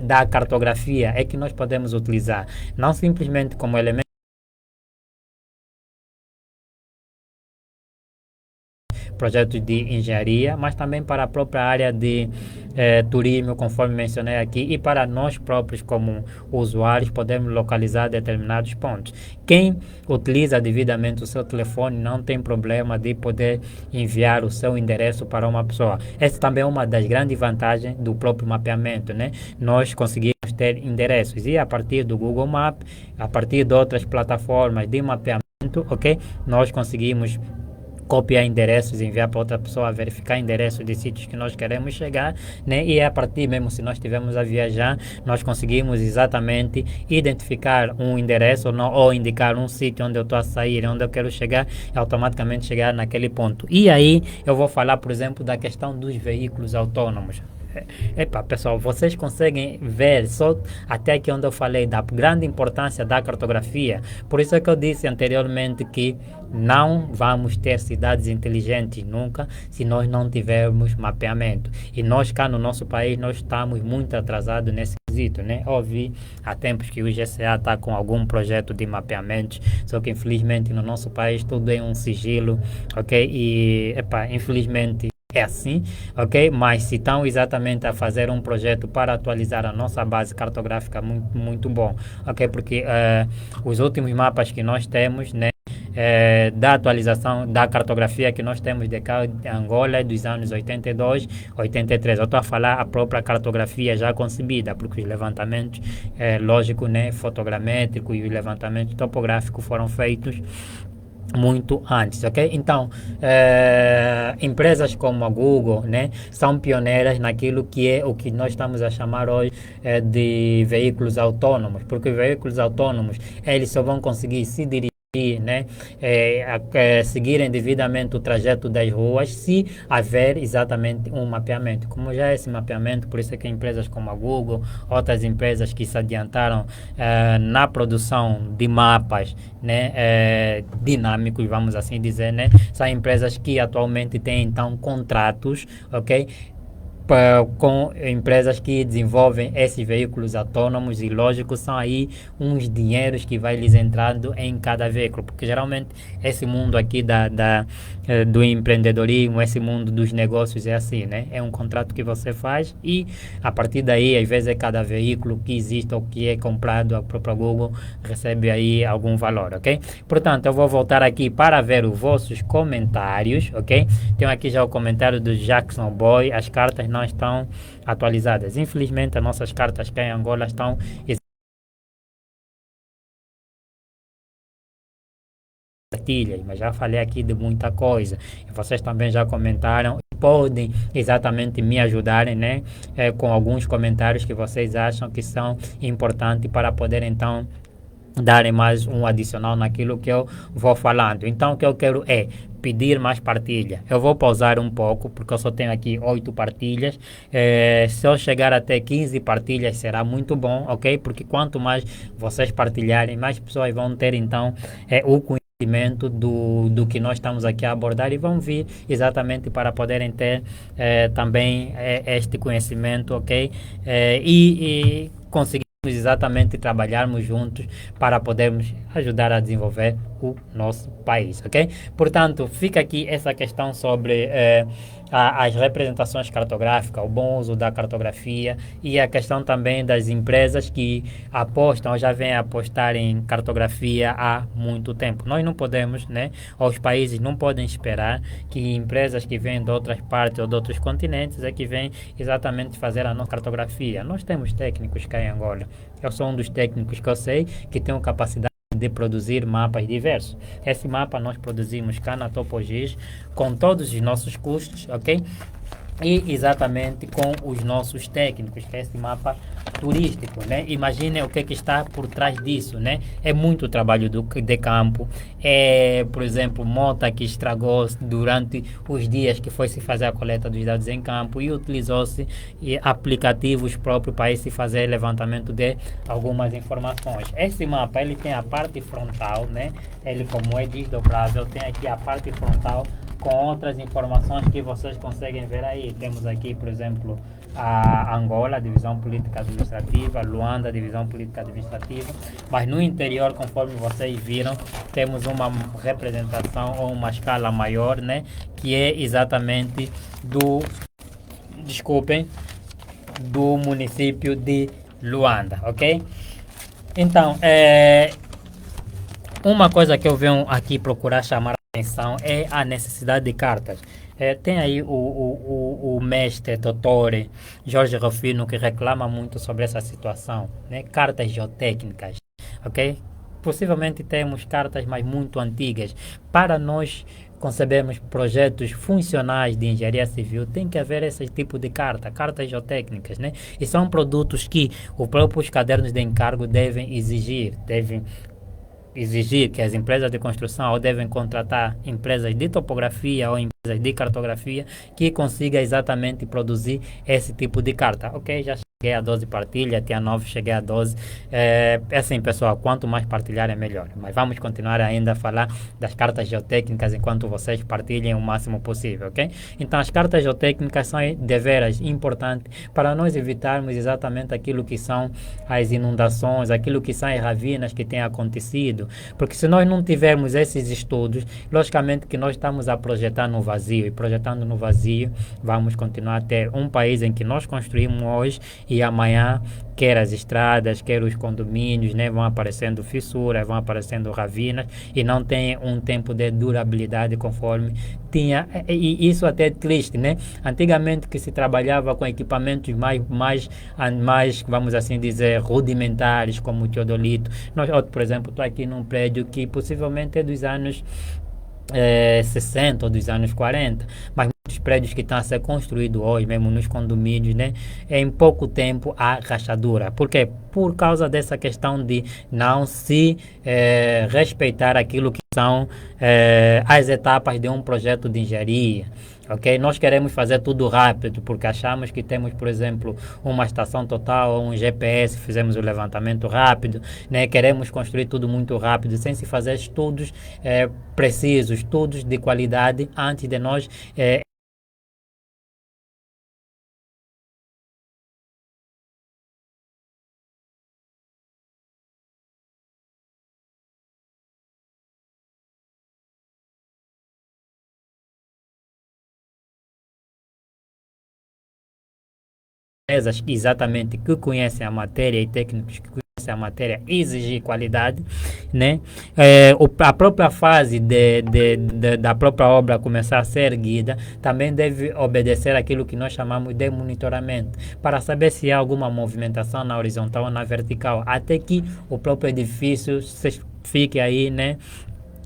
da cartografia é que nós podemos utilizar não simplesmente como elemento projetos de engenharia, mas também para a própria área de turismo, conforme mencionei aqui, e para nós próprios como usuários podemos localizar determinados pontos. Quem utiliza devidamente o seu telefone não tem problema de poder enviar o seu endereço para uma pessoa. Essa também é uma das grandes vantagens do próprio mapeamento, né? Nós conseguimos ter endereços e a partir do Google Maps, a partir de outras plataformas de mapeamento, ok? Nós conseguimos copiar endereços, enviar para outra pessoa, verificar endereços de sítios que nós queremos chegar, né? E a partir mesmo se nós estivermos a viajar, nós conseguimos exatamente identificar um endereço ou indicar um sítio onde eu estou a sair, onde eu quero chegar, e automaticamente chegar naquele ponto. E aí eu vou falar, por exemplo, da questão dos veículos autônomos. Epa, pessoal, vocês conseguem ver só até aqui onde eu falei da grande importância da cartografia. Por isso é que eu disse anteriormente que não vamos ter cidades inteligentes nunca se nós não tivermos mapeamento. E nós cá no nosso país nós estamos muito atrasados nesse quesito, né? Ouvi há tempos que o GCA está com algum projeto de mapeamento, só que infelizmente no nosso país tudo é um sigilo, ok? E epa, infelizmente é assim, ok? Mas se estão exatamente a fazer um projeto para atualizar a nossa base cartográfica, muito, muito bom, ok? Porque os últimos mapas que nós temos, né? Da atualização da cartografia que nós temos de cá de Angola dos anos 82, 83. Eu estou a falar a própria cartografia já concebida, porque os levantamentos, lógico, né? Fotogramétricos e os levantamentos topográficos foram feitos muito antes, ok? Então, empresas como a Google, né, são pioneiras naquilo que é o que nós estamos a chamar hoje de veículos autônomos, porque os veículos autônomos, eles só vão conseguir se dirigir conseguir, né, seguirem devidamente o trajeto das ruas se haver exatamente um mapeamento. Como já é esse mapeamento, por isso é que empresas como a Google, outras empresas que se adiantaram na produção de mapas, né, dinâmicos, vamos assim dizer, né, são empresas que atualmente têm então contratos, ok? Com empresas que desenvolvem esses veículos autônomos e lógico são aí uns dinheiros que vai lhes entrando em cada veículo, porque geralmente esse mundo aqui do empreendedorismo, esse mundo dos negócios é assim, né? É um contrato que você faz e a partir daí, às vezes, cada veículo que existe ou que é comprado, a própria Google recebe aí algum valor, ok? Portanto, eu vou voltar aqui para ver os vossos comentários, ok? Tenho aqui já o comentário do Jackson Boy, as cartas não estão atualizadas. Infelizmente, as nossas cartas cá em Angola estão partilhas, mas já falei aqui de muita coisa. E vocês também já comentaram e podem exatamente me ajudarem, né? Com alguns comentários que vocês acham que são importantes para poder então darem mais um adicional naquilo que eu vou falando. Então, o que eu quero é pedir mais partilha. Eu vou pausar um pouco, porque eu só tenho aqui 8 partilhas. Se eu chegar até 15 partilhas, será muito bom, ok? Porque quanto mais vocês partilharem, mais pessoas vão ter, então, o conhecimento do que nós estamos aqui a abordar e vão vir exatamente para poderem ter também este conhecimento, ok? E conseguir exatamente trabalharmos juntos para podermos ajudar a desenvolver o nosso país, ok? Portanto, fica aqui essa questão sobre as representações cartográficas, o bom uso da cartografia e a questão também das empresas que apostam, ou já vêm a apostar em cartografia há muito tempo. Nós não podemos, né? Os países não podem esperar que empresas que vêm de outras partes ou de outros continentes é que vêm exatamente fazer a nossa cartografia. Nós temos técnicos cá em Angola. Eu sou um dos técnicos que eu sei que tem capacidade de produzir mapas diversos. Esse mapa nós produzimos cá na Topogis com todos os nossos custos, ok? E exatamente com os nossos técnicos, que é esse mapa turístico, né? Imaginem o que está por trás disso, né? É muito trabalho de campo. Por exemplo, mota que estragou durante os dias que foi se fazer a coleta dos dados em campo e utilizou-se aplicativos próprios para se fazer levantamento de algumas informações. Esse mapa, ele tem a parte frontal, né? Ele, como é desdobrável, tem aqui a parte frontal com outras informações que vocês conseguem ver aí. Temos aqui, por exemplo, a Angola, divisão política administrativa, Luanda, divisão política administrativa, mas no interior, conforme vocês viram, temos uma representação ou uma escala maior, né, que é exatamente do município de Luanda, ok? Então, uma coisa que eu venho aqui procurar chamar a atenção é a necessidade de cartas. Tem aí o mestre, doutor Jorge Rufino, que reclama muito sobre essa situação, né? Cartas geotécnicas, ok? Possivelmente temos cartas, mas muito antigas. Para nós concebermos projetos funcionais de engenharia civil, tem que haver esse tipo de cartas geotécnicas, né? E são produtos que os próprios cadernos de encargo devem exigir que as empresas de construção ou devem contratar empresas de topografia ou empresas de cartografia que consiga exatamente produzir esse tipo de carta. Ok, já cheguei a 12 partilhas, tinha 9, cheguei a 12. Assim, pessoal, quanto mais partilhar é melhor. Mas vamos continuar ainda a falar das cartas geotécnicas enquanto vocês partilhem o máximo possível, ok? Então, as cartas geotécnicas são deveras importantes para nós evitarmos exatamente aquilo que são as inundações, aquilo que são as ravinas que têm acontecido, porque se nós não tivermos esses estudos, logicamente que nós estamos a projetar no vazio, e projetando no vazio, vamos continuar a ter um país em que nós construímos hoje e amanhã, quer as estradas, quer os condomínios, né, vão aparecendo fissuras, vão aparecendo ravinas e não tem um tempo de durabilidade conforme tinha. E isso até é triste, né? Antigamente que se trabalhava com equipamentos mais vamos assim dizer, rudimentares, como o teodolito. Por exemplo, estou aqui num prédio que possivelmente é dos anos 60 ou dos anos 40, mas muitos prédios que estão a ser construídos hoje, mesmo nos condomínios, né? Em pouco tempo há rachadura. Por quê? Por causa dessa questão de não se respeitar aquilo que são as etapas de um projeto de engenharia. Ok? Nós queremos fazer tudo rápido porque achamos que temos, por exemplo, uma estação total, um GPS, fizemos o levantamento rápido, né? Queremos construir tudo muito rápido, sem se fazer estudos precisos, estudos de qualidade antes de nós empresas exatamente que conhecem a matéria e técnicos que conhecem a matéria exigir qualidade, né? A própria fase da própria obra começar a ser erguida também deve obedecer aquilo que nós chamamos de monitoramento, para saber se há alguma movimentação na horizontal ou na vertical, até que o próprio edifício fique aí, né?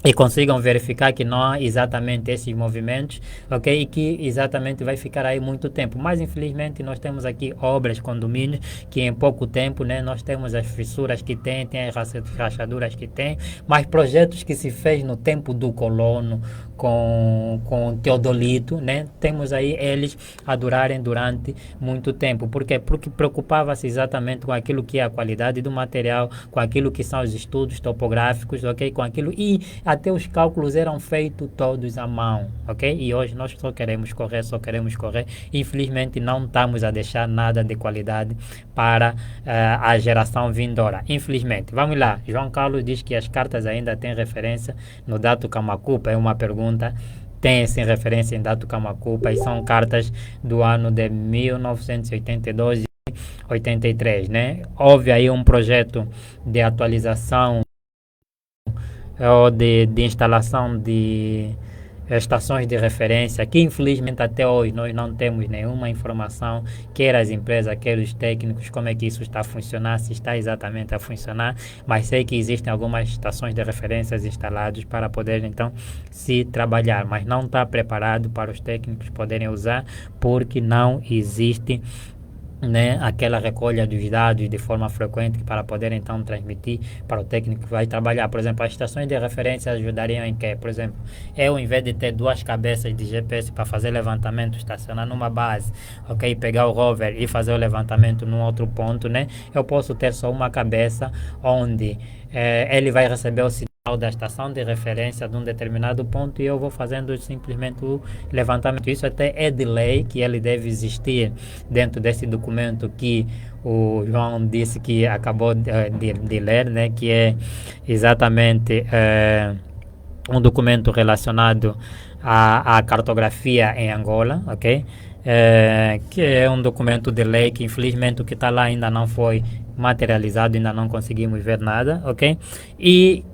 E consigam verificar que não há exatamente esses movimentos, ok? E que exatamente vai ficar aí muito tempo. Mas infelizmente nós temos aqui obras, condomínios, que em pouco tempo, né, nós temos as fissuras que tem as rachaduras que tem, mas projetos que se fez no tempo do colono, com teodolito, né? Temos aí eles a durarem durante muito tempo. Por quê? Porque preocupava-se exatamente com aquilo que é a qualidade do material, com aquilo que são os estudos topográficos, ok? Com aquilo e até os cálculos eram feitos todos à mão, ok? E hoje nós só queremos correr, só queremos correr. Infelizmente não estamos a deixar nada de qualidade para a geração vindoura. Infelizmente. Vamos lá. João Carlos diz que as cartas ainda têm referência no Dato Camacupa. É uma pergunta. Tem sim referência em Dato Camacupa e são cartas do ano de 1982 e 83, né? Houve aí um projeto de atualização ou de instalação de estações de referência que infelizmente até hoje nós não temos nenhuma informação, quer as empresas, quer os técnicos, como é que isso está a funcionar, se está exatamente a funcionar, mas sei que existem algumas estações de referências instaladas para poder então se trabalhar, mas não está preparado para os técnicos poderem usar porque não existe, né, aquela recolha dos dados de forma frequente para poder então transmitir para o técnico que vai trabalhar. Por exemplo, as estações de referência ajudariam em que, por exemplo, eu em vez de ter duas cabeças de GPS para fazer levantamento, estacionar numa base, ok, pegar o rover e fazer o levantamento num outro ponto, né, eu posso ter só uma cabeça onde ele vai receber o sinal da estação de referência de um determinado ponto e eu vou fazendo simplesmente o levantamento. Isso até é de lei que ele deve existir dentro desse documento que o João disse que acabou de ler, né, que é exatamente um documento relacionado à cartografia em Angola, ok? Que é um documento de lei que infelizmente o que está lá ainda não foi materializado, ainda não conseguimos ver nada, ok? E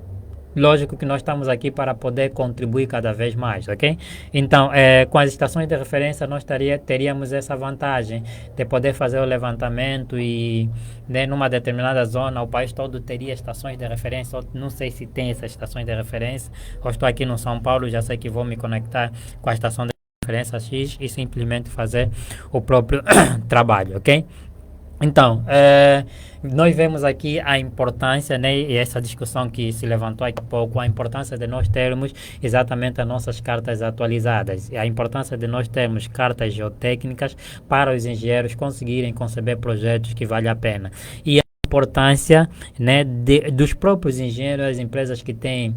lógico que nós estamos aqui para poder contribuir cada vez mais, ok? Então, com as estações de referência, nós teríamos essa vantagem de poder fazer o levantamento e, né, numa determinada zona, o país todo teria estações de referência. Não sei se tem essas estações de referência. Eu estou aqui no São Paulo, já sei que vou me conectar com a estação de referência X e simplesmente fazer o próprio trabalho, ok? Então, nós vemos aqui a importância, né, e essa discussão que se levantou há pouco, a importância de nós termos exatamente as nossas cartas atualizadas, e a importância de nós termos cartas geotécnicas para os engenheiros conseguirem conceber projetos que valem a pena. E a importância, né, dos próprios engenheiros, as empresas que têm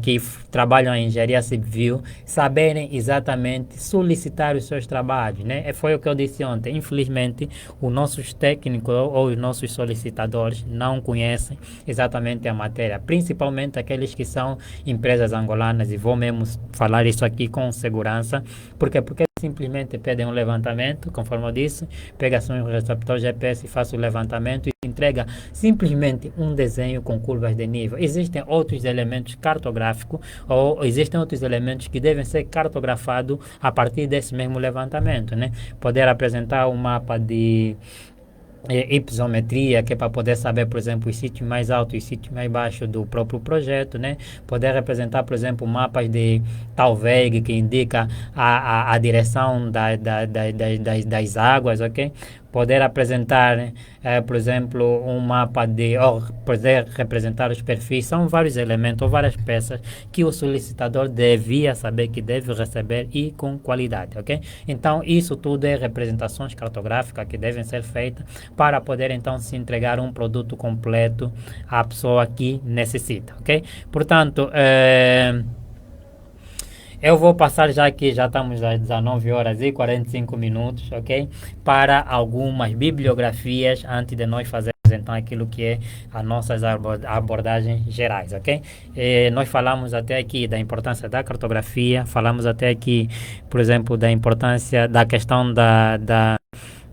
que trabalham em engenharia civil, saberem exatamente solicitar os seus trabalhos, né? Foi o que eu disse ontem. Infelizmente, os nossos técnicos ou os nossos solicitadores não conhecem exatamente a matéria, principalmente aqueles que são empresas angolanas, e vou mesmo falar isso aqui com segurança, porque simplesmente pedem um levantamento, conforme eu disse, pega-se um receptor GPS e faz o levantamento e entrega simplesmente um desenho com curvas de nível. Existem outros elementos cartográficos ou existem outros elementos que devem ser cartografados a partir desse mesmo levantamento, né? Poder apresentar um mapa hipermetria, que é para poder saber, por exemplo, os sítios mais altos e os sítios mais baixos do próprio projeto, né? Poder representar, por exemplo, mapas de Talveg, que indica a direção das águas, ok? Poder apresentar, né, por exemplo, um mapa ou poder representar os perfis, são vários elementos ou várias peças que o solicitador devia saber que deve receber e com qualidade, ok? Então, isso tudo é representações cartográficas que devem ser feitas para poder então se entregar um produto completo à pessoa que necessita, ok? Portanto, eu vou passar já que já estamos às 19 horas e 45 minutos, ok? Para algumas bibliografias antes de nós fazermos então aquilo que é as nossas abordagens gerais, ok? Nós falamos até aqui da importância da cartografia, falamos até aqui, por exemplo, da importância da questão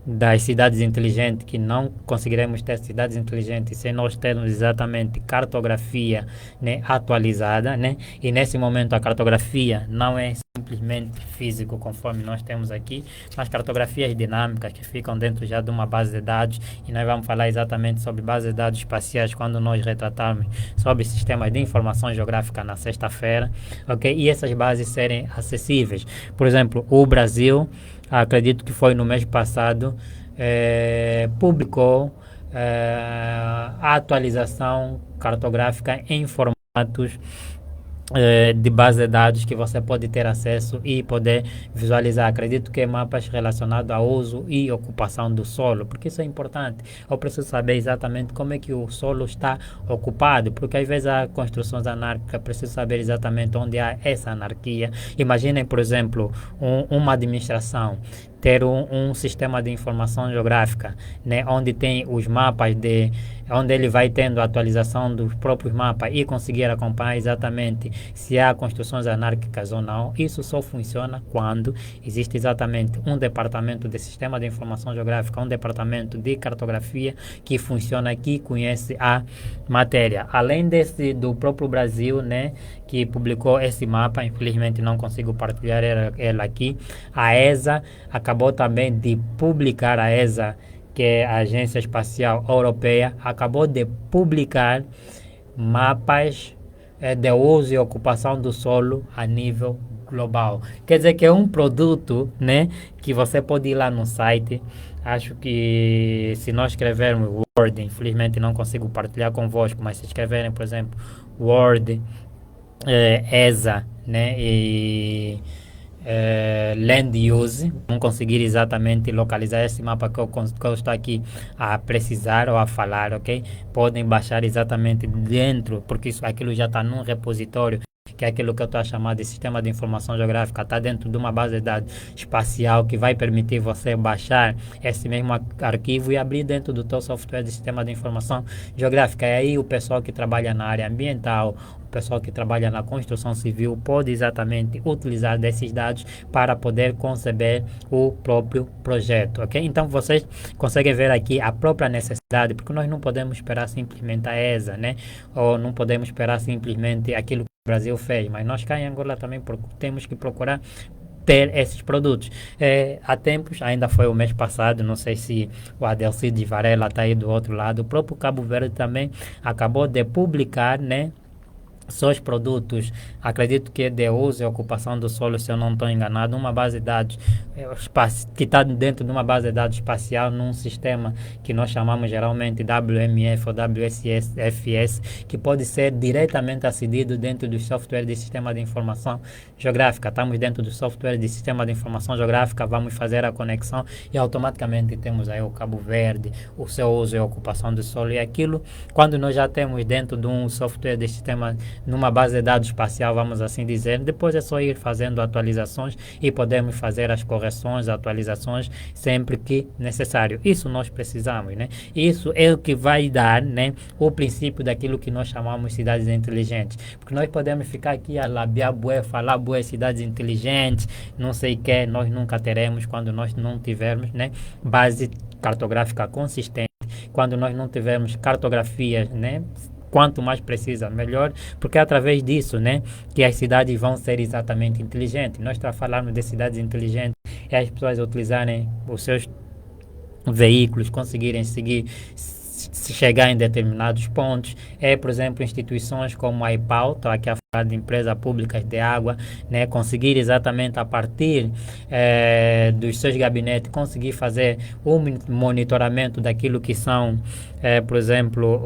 das cidades inteligentes, que não conseguiremos ter cidades inteligentes sem nós termos exatamente cartografia, né, atualizada, né? E nesse momento a cartografia não é simplesmente físico, conforme nós temos aqui, mas cartografias dinâmicas que ficam dentro já de uma base de dados, e nós vamos falar exatamente sobre bases de dados espaciais quando nós retratarmos sobre sistemas de informação geográfica na sexta-feira, ok? E essas bases serem acessíveis. Por exemplo, o Brasil, acredito que foi no mês passado, publicou a atualização cartográfica em formatos de base de dados que você pode ter acesso e poder visualizar. Acredito que mapas relacionados ao uso e ocupação do solo, porque isso é importante. Eu preciso saber exatamente como é que o solo está ocupado, porque às vezes há construções anárquicas, preciso saber exatamente onde há essa anarquia. Imaginem, por exemplo, uma administração ter um sistema de informação geográfica, né, onde tem os mapas onde ele vai tendo a atualização dos próprios mapas e conseguir acompanhar exatamente se há construções anárquicas ou não. Isso só funciona quando existe exatamente um departamento de sistema de informação geográfica, um departamento de cartografia que funciona, que conhece a matéria. Além do próprio Brasil, né, que publicou esse mapa, infelizmente não consigo partilhar ela aqui. A ESA acabou também de publicar, a ESA, que é a Agência Espacial Europeia, acabou de publicar mapas de uso e ocupação do solo a nível global. Quer dizer que é um produto, né, que você pode ir lá no site. Acho que se nós escrevermos Word, infelizmente não consigo partilhar convosco, mas se escreverem, por exemplo, Word, ESA, né, e land use, vão conseguir exatamente localizar esse mapa que eu estou aqui a precisar ou a falar, ok? Podem baixar exatamente dentro, porque aquilo já está num repositório, que é aquilo que eu estou a chamar de sistema de informação geográfica, está dentro de uma base de dados espacial que vai permitir você baixar esse mesmo arquivo e abrir dentro do teu software de sistema de informação geográfica. E aí o pessoal que trabalha na área ambiental, o pessoal que trabalha na construção civil pode exatamente utilizar desses dados para poder conceber o próprio projeto, ok? Então vocês conseguem ver aqui a própria necessidade, porque nós não podemos esperar simplesmente a ESA, né? Ou não podemos esperar simplesmente aquilo que o Brasil fez, mas nós cá em Angola também temos que procurar ter esses produtos. Há tempos, ainda foi o mês passado, não sei se o Adelcide Varela está aí do outro lado, o próprio Cabo Verde também acabou de publicar, né, seus produtos, acredito que é de uso e ocupação do solo, se eu não estou enganado, uma base de dados que está dentro de uma base de dados espacial num sistema que nós chamamos geralmente WMF ou WSFS, que pode ser diretamente acedido dentro do software de sistema de informação geográfica. Estamos dentro do software de sistema de informação geográfica, vamos fazer a conexão e automaticamente temos aí o Cabo Verde, o seu uso e ocupação do solo, e aquilo, quando nós já temos dentro de um software de sistema, numa base de dados espacial, vamos assim dizer, depois é só ir fazendo atualizações e podemos fazer as correções, atualizações sempre que necessário. Isso nós precisamos, né? Isso é o que vai dar, né, o princípio daquilo que nós chamamos de cidades inteligentes, porque nós podemos ficar aqui a labiar bué, falar bué, cidades inteligentes, não sei o que, nós nunca teremos quando nós não tivermos, né, base cartográfica consistente, quando nós não tivermos cartografias, né, quanto mais precisa, melhor, porque é através disso, né, que as cidades vão ser exatamente inteligentes. Nós estamos falando de cidades inteligentes, é as pessoas utilizarem os seus veículos conseguirem seguir, se chegar em determinados pontos. Por exemplo, instituições como a IPAU, estou aqui a falar de empresas públicas de água, né, conseguir exatamente a partir dos seus gabinetes, conseguir fazer um monitoramento daquilo que são, por exemplo,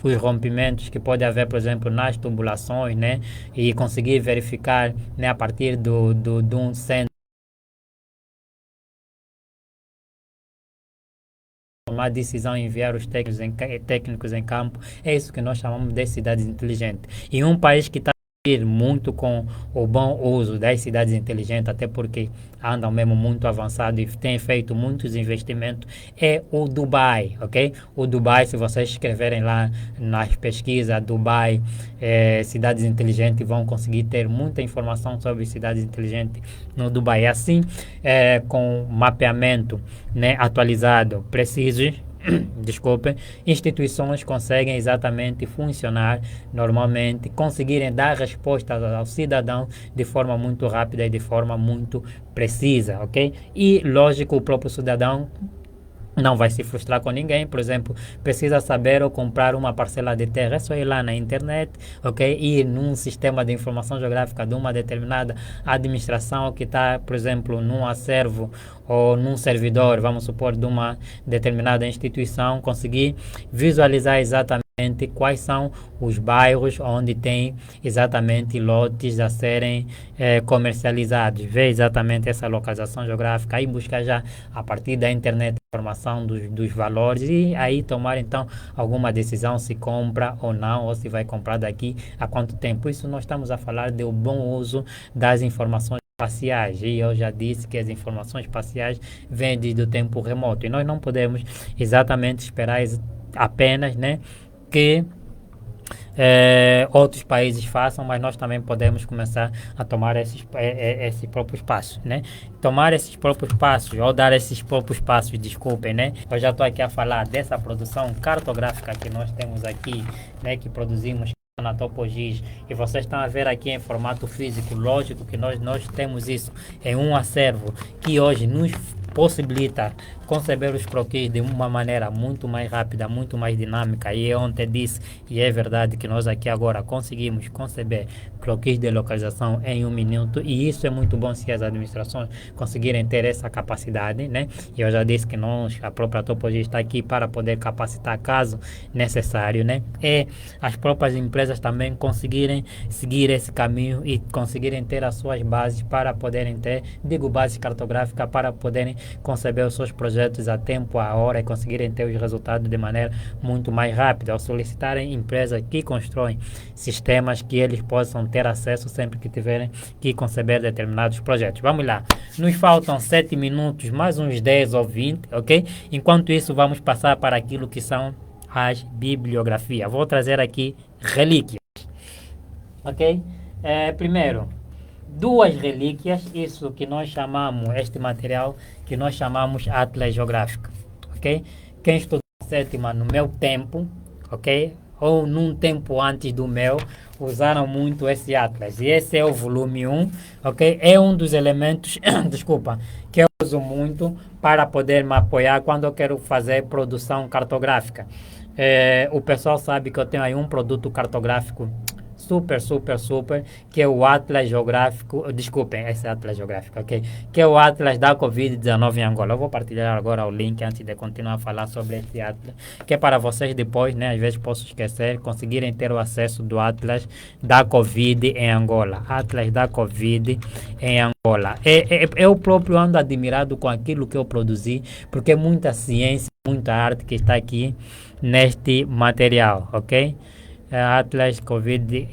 os rompimentos que pode haver, por exemplo, nas tubulações, né, e conseguir verificar, né, a partir de um centro, tomar decisão e enviar os técnicos em campo. É isso que nós chamamos de cidades inteligentes. E um país que está muito com o bom uso das cidades inteligentes, até porque andam mesmo muito avançado e tem feito muitos investimentos, é o Dubai, ok? O Dubai, se vocês escreverem lá nas pesquisas, Dubai, cidades inteligentes, vão conseguir ter muita informação sobre cidades inteligentes no Dubai. Assim, com mapeamento, né, atualizado, preciso, desculpem, instituições conseguem exatamente funcionar normalmente, conseguirem dar respostas ao cidadão de forma muito rápida e de forma muito precisa, ok? E, lógico, o próprio cidadão não vai se frustrar com ninguém. Por exemplo, precisa saber ou comprar uma parcela de terra, é só ir lá na internet, ok? Ir num sistema de informação geográfica de uma determinada administração que está, por exemplo, num acervo ou num servidor, vamos supor, de uma determinada instituição, conseguir visualizar exatamente quais são os bairros onde tem exatamente lotes a serem comercializados, ver exatamente essa localização geográfica e buscar já a partir da internet informação dos valores e aí tomar então alguma decisão se compra ou não, ou se vai comprar daqui a quanto tempo. Isso nós estamos a falar do bom uso das informações espaciais, e eu já disse que as informações espaciais vêm desde o tempo remoto e nós não podemos exatamente esperar apenas, né, que outros países façam, mas nós também podemos começar a tomar esses próprios passos, né? Tomar esses próprios passos, ou dar esses próprios passos, desculpem, né? Eu já estou aqui a falar dessa produção cartográfica que nós temos aqui, né? Que produzimos na TopoGIS, e vocês estão a ver aqui em formato físico. Lógico que nós temos isso em um acervo que hoje nos possibilita conceber os croquis de uma maneira muito mais rápida, muito mais dinâmica. E eu ontem disse, e é verdade, que nós aqui agora conseguimos conceber croquis de localização em 1 minuto, e isso é muito bom se as administrações conseguirem ter essa capacidade, né? E eu já disse que a própria TopoGIS está aqui para poder capacitar caso necessário, né? E as próprias empresas também conseguirem seguir esse caminho e conseguirem ter as suas bases para poderem ter, digo, base cartográfica, para poderem conceber os seus projetos a tempo, a hora, e conseguirem ter os resultados de maneira muito mais rápida, ao solicitarem empresas que constroem sistemas que eles possam ter acesso sempre que tiverem que conceber determinados projetos. Vamos lá, nos faltam 7 minutos, mais uns 10 ou 20, ok? Enquanto isso, vamos passar para aquilo que são as bibliografias. Vou trazer aqui relíquias, ok? Primeiro, 2 relíquias, isso que nós chamamos, este material que nós chamamos Atlas Geográfico, ok? Quem estudou a sétima no meu tempo, ok? Ou num tempo antes do meu, usaram muito esse Atlas. E esse é o volume 1, ok? É um dos elementos, desculpa, que eu uso muito para poder me apoiar quando eu quero fazer produção cartográfica. O pessoal sabe que eu tenho aí um produto cartográfico super, que é o Atlas Geográfico, desculpem, esse é Atlas Geográfico, ok? Que é o Atlas da Covid-19 em Angola. Eu vou partilhar agora o link antes de continuar a falar sobre esse Atlas, que é para vocês depois, né, às vezes posso esquecer, conseguirem ter o acesso do Atlas da Covid em Angola. Atlas da Covid em Angola. Eu próprio ando admirado com aquilo que eu produzi, porque é muita ciência, muita arte que está aqui neste material, ok? Atlas Covid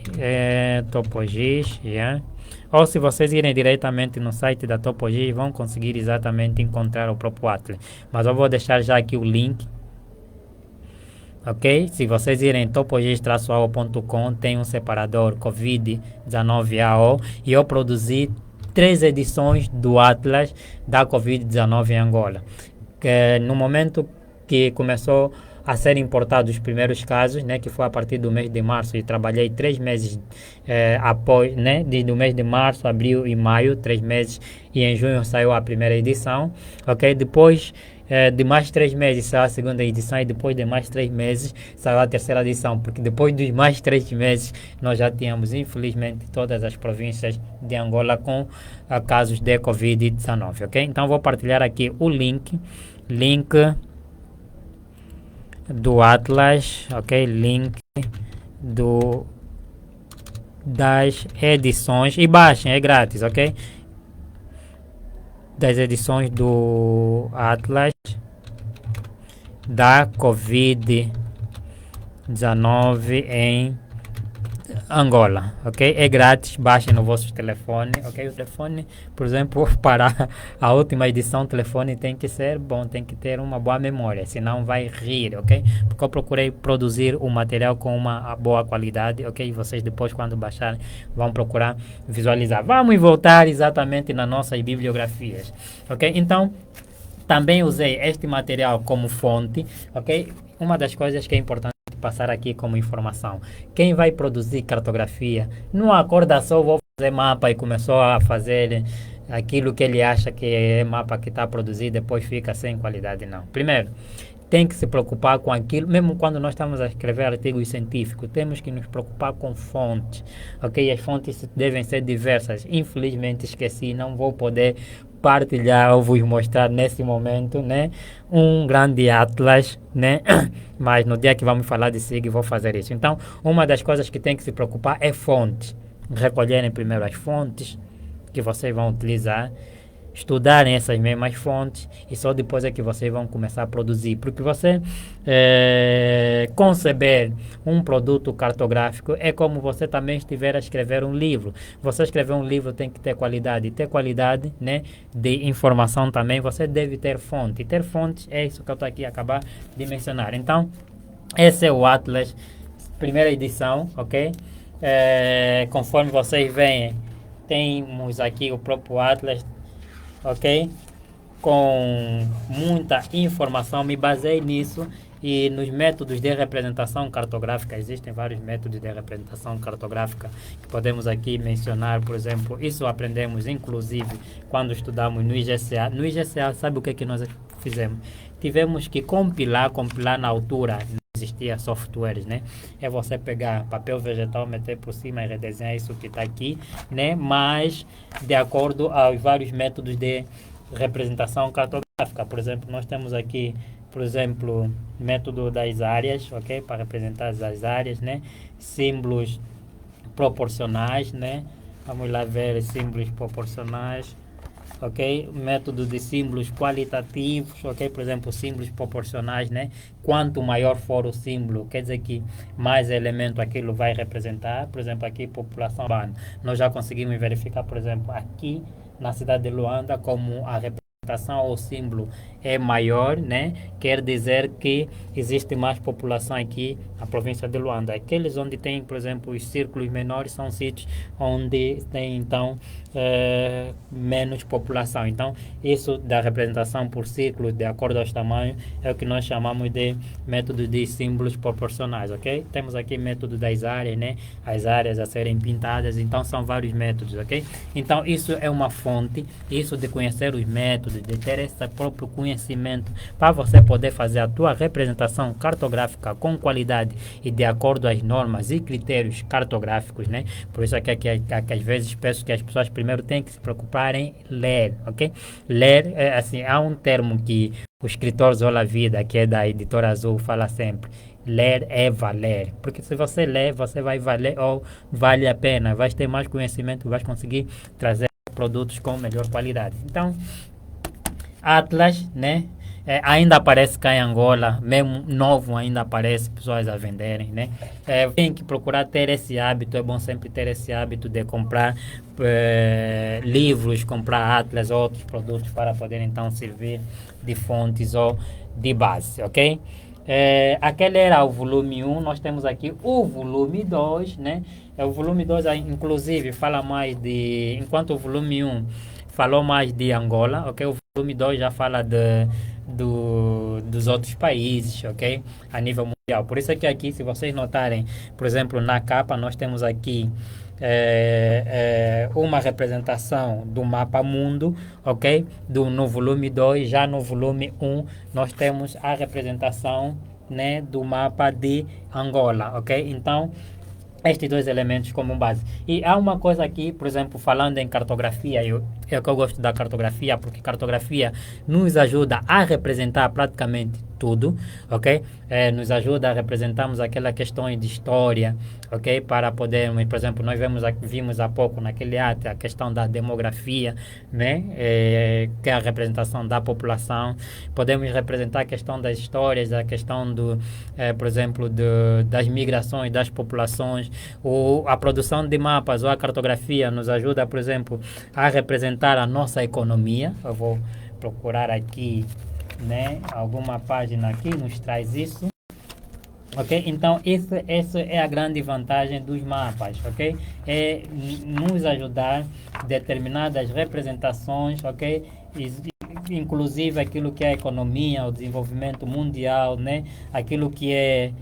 TopoGIS, yeah. Ou se vocês irem diretamente no site da TopoGIS, vão conseguir exatamente encontrar o próprio Atlas. Mas eu vou deixar já aqui o link, ok? Se vocês irem topogis-ao.com, tem um separador Covid-19AO, e eu produzi 3 edições do Atlas da Covid-19 em Angola. No momento que começou a ser importados os primeiros casos, né, que foi a partir do mês de março, e trabalhei 3 meses após, né, desde o mês de março, abril e maio, 3 meses, e em junho saiu a primeira edição, ok? Depois de mais 3 meses saiu a segunda edição e depois de mais 3 meses saiu a terceira edição, porque depois dos mais 3 meses nós já tínhamos, infelizmente, todas as províncias de Angola com casos de Covid-19, ok? Então vou partilhar aqui o link do Atlas, ok? Link do das edições e baixem, é grátis, ok? Das edições do Atlas da Covid-19 em Angola, ok? É grátis, baixem no vosso telefone, ok? O telefone, por exemplo, para a última edição, o telefone tem que ser bom, tem que ter uma boa memória, senão vai rir, ok? Porque eu procurei produzir o material com uma boa qualidade, ok? E vocês depois, quando baixarem, vão procurar visualizar. Vamos voltar exatamente nas nossas bibliografias, ok? Então, também usei este material como fonte, ok? Uma das coisas que é importante passar aqui como informação. Quem vai produzir cartografia não acorda só, vou fazer mapa e começou a fazer aquilo que ele acha que é mapa que está produzido, depois fica sem qualidade, não. Primeiro, tem que se preocupar com aquilo, mesmo quando nós estamos a escrever artigos científicos, temos que nos preocupar com fontes, ok? As fontes devem ser diversas. Infelizmente esqueci, não vou poder partilhar ou vos mostrar nesse momento, né, um grande atlas, né, mas no dia que vamos falar de SIG vou fazer isso. Então, uma das coisas que tem que se preocupar é fontes. Recolherem primeiro as fontes que vocês vão utilizar, estudarem essas mesmas fontes e só depois é que vocês vão começar a produzir, porque você conceber um produto cartográfico é como você também estiver a escrever um livro. Você escrever um livro tem que ter qualidade, e ter qualidade, né, de informação também, você deve ter fonte, e ter fontes é isso que eu estou aqui a acabar de mencionar. Então, esse é o Atlas, primeira edição, ok? Conforme vocês veem, temos aqui o próprio Atlas, ok? Com muita informação, me baseei nisso e nos métodos de representação cartográfica. Existem vários métodos de representação cartográfica que podemos aqui mencionar, por exemplo, isso aprendemos inclusive quando estudamos no IGCA. No IGCA, sabe o que é que nós fizemos? Tivemos que compilar na altura. Existia softwares, né? É você pegar papel vegetal, meter por cima e redesenhar isso que está aqui, né? Mas de acordo aos vários métodos de representação cartográfica. Por exemplo, nós temos aqui, por exemplo, método das áreas, ok? Para representar as áreas, né? Símbolos proporcionais, né? Vamos lá ver símbolos proporcionais. Ok? Método de símbolos qualitativos, ok? Por exemplo, símbolos proporcionais, né? Quanto maior for o símbolo, quer dizer que mais elemento aquilo vai representar. Por exemplo, aqui população urbana. Nós já conseguimos verificar, por exemplo, aqui na cidade de Luanda, como a representação ou símbolo é maior, né? Quer dizer que existe mais população aqui na província de Luanda. Aqueles onde tem, por exemplo, os círculos menores são sítios onde tem, então, menos população. Então, isso da representação por círculos, de acordo aos tamanhos, é o que nós chamamos de método de símbolos proporcionais, ok? Temos aqui método das áreas, né? As áreas a serem pintadas, então são vários métodos, ok? Então, isso é uma fonte, isso de conhecer os métodos, de ter esse próprio conhecimento para você poder fazer a tua representação cartográfica com qualidade e de acordo às normas e critérios cartográficos, né? Por isso é que às vezes peço que as pessoas primeiro têm que se preocupar em ler, ok? Ler, assim, há um termo que o escritor Zola Vida, que é da Editora Azul, fala sempre: ler é valer, porque se você ler, você vai valer ou vale a pena, vai ter mais conhecimento, vai conseguir trazer produtos com melhor qualidade. Então, Atlas, né? Ainda aparece cá em Angola, mesmo novo ainda aparece pessoas a venderem, né? Tem que procurar ter esse hábito, é bom sempre ter esse hábito de comprar livros, comprar Atlas ou outros produtos para poder então servir de fontes ou de base, ok? Aquele era o volume 1, nós temos aqui o volume 2, né? O volume 2 inclusive fala mais de, enquanto o volume 1 falou mais de Angola, ok? O volume 2 já fala dos outros países, ok? A nível mundial. Por isso é que aqui, se vocês notarem, por exemplo, na capa nós temos aqui uma representação do mapa mundo, ok? No volume 2, já no volume 1, nós temos a representação, né, do mapa de Angola, ok? Então, estes dois elementos como base. E há uma coisa aqui, por exemplo, falando em cartografia, é que eu gosto da cartografia, porque cartografia nos ajuda a representar praticamente tudo, ok? Nos ajuda a representarmos aquela questão de história, ok? Para podermos, por exemplo, nós vimos há pouco naquele ato a questão da demografia, né? Que é a representação da população. Podemos representar a questão das histórias, a questão por exemplo, das migrações das populações, ou a produção de mapas ou a cartografia nos ajuda, por exemplo, a representar a nossa economia. Eu vou procurar aqui, né, alguma página aqui nos traz isso. Ok? Então, essa é a grande vantagem dos mapas, ok? É nos ajudar determinadas representações, ok? Inclusive aquilo que é a economia, o desenvolvimento mundial, né? Aquilo que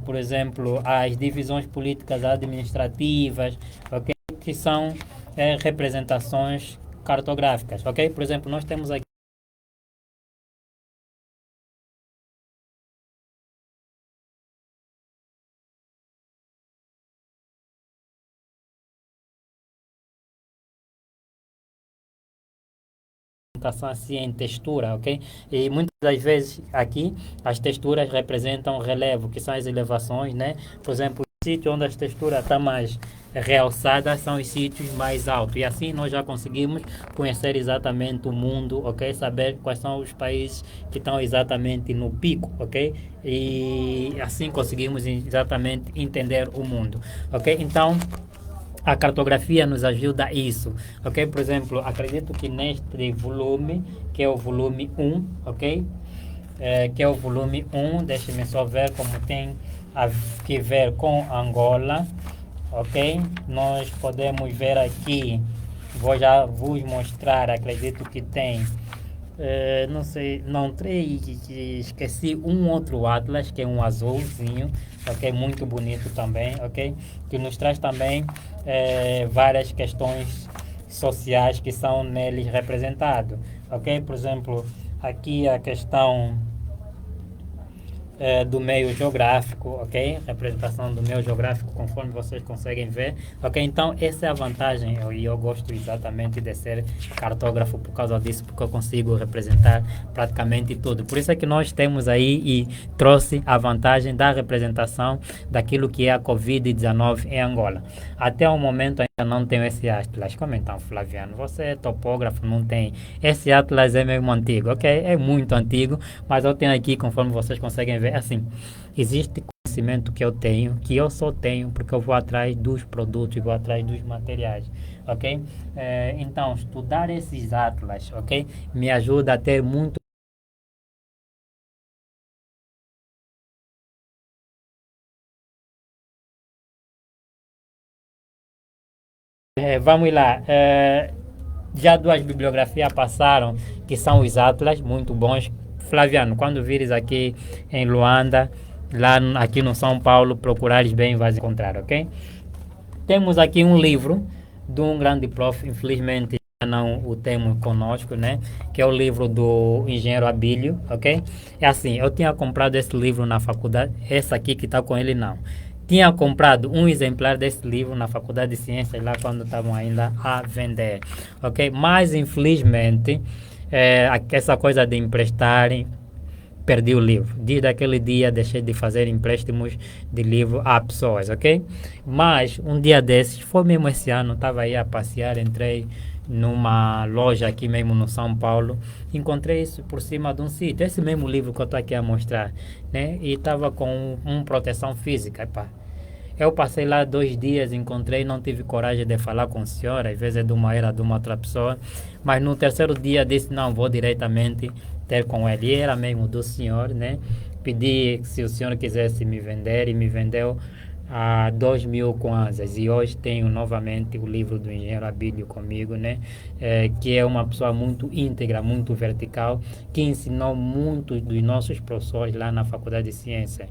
por exemplo, as divisões políticas administrativas, ok? Que são representações cartográficas, ok? Por exemplo, nós temos aqui representação assim em textura, ok? E muitas das vezes aqui as texturas representam relevo, que são as elevações, né? Por exemplo, o sítio onde a textura está mais realçada são os sítios mais altos. E assim nós já conseguimos conhecer exatamente o mundo, ok? Saber quais são os países que estão exatamente no pico, ok? E assim conseguimos exatamente entender o mundo, ok? Então, a cartografia nos ajuda a isso, ok? Por exemplo, acredito que neste volume, que é o volume 1, ok? Que é o volume 1, deixe-me só ver como tem a que ver com Angola, ok? Nós podemos ver aqui, vou já vos mostrar, acredito que tem, não sei, não sei, esqueci um outro Atlas, que é um azulzinho, ok? Muito bonito também, ok? Que nos traz também várias questões sociais que são neles representados, ok? Por exemplo, aqui a questão do meio geográfico, ok? Representação do meio geográfico, conforme vocês conseguem ver, ok? Então, essa é a vantagem, e eu gosto exatamente de ser cartógrafo por causa disso, porque eu consigo representar praticamente tudo. Por isso é que nós temos aí e trouxe a vantagem da representação daquilo que é a Covid-19 em Angola. Até o momento ainda não tenho esse atlas. Como então, Flaviano? Você é topógrafo, não tem. Esse atlas é mesmo antigo, ok? É muito antigo, mas eu tenho aqui, conforme vocês conseguem ver, assim, existe conhecimento que eu tenho, que eu só tenho porque eu vou atrás dos produtos, vou atrás dos materiais, ok? Então, estudar esses atlas, ok? Me ajuda a ter muito. Vamos lá. Já duas bibliografias passaram, que são os atlas, muito bons. Flaviano, quando vires aqui em Luanda, aqui no São Paulo, procurares bem, vais encontrar, ok? Temos aqui um livro de um grande prof, infelizmente já não o temos conosco, né? Que é o livro do engenheiro Abílio, ok? É assim, eu tinha comprado esse livro na faculdade, esse aqui que está com ele não. Tinha comprado um exemplar desse livro na Faculdade de Ciências lá quando estavam ainda a vender, ok? Mas infelizmente essa coisa de emprestarem perdi o livro. Desde aquele dia deixei de fazer empréstimos de livro a pessoas, ok? Mas um dia desses, foi mesmo esse ano, estava aí a passear, entrei numa loja aqui mesmo no São Paulo, encontrei isso por cima de um sítio, esse mesmo livro que eu estou aqui a mostrar, né? E estava com proteção física, epá. Eu passei lá 2 dias, encontrei, não tive coragem de falar com o senhor, às vezes é de uma era de uma outra pessoa, mas no terceiro dia disse, não, vou diretamente ter com ele, e era mesmo do senhor, né? Pedi se o senhor quisesse me vender, e me vendeu a 2.000 kwanzas, e hoje tenho novamente o livro do engenheiro Abílio comigo, né? Que é uma pessoa muito íntegra, muito vertical, que ensinou muitos dos nossos professores lá na Faculdade de Ciência.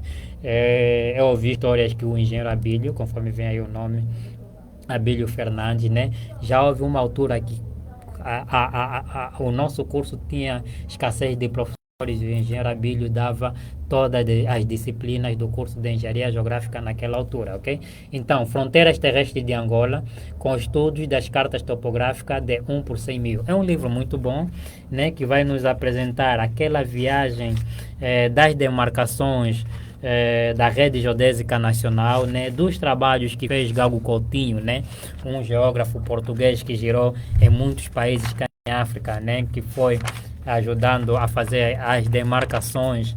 Eu ouvi histórias que o engenheiro Abílio, conforme vem aí o nome, Abílio Fernandes, né? Já houve uma altura que o nosso curso tinha escassez de professores e o engenheiro Abílio dava todas as disciplinas do curso de Engenharia Geográfica naquela altura, ok? Então, Fronteiras Terrestres de Angola, com estudos das cartas topográficas de 1 por 100 mil. É um livro muito bom, né? Que vai nos apresentar aquela viagem das demarcações da Rede Geodésica Nacional, né, dos trabalhos que fez Gago Coutinho, né, um geógrafo português que girou em muitos países em África, né, que foi ajudando a fazer as demarcações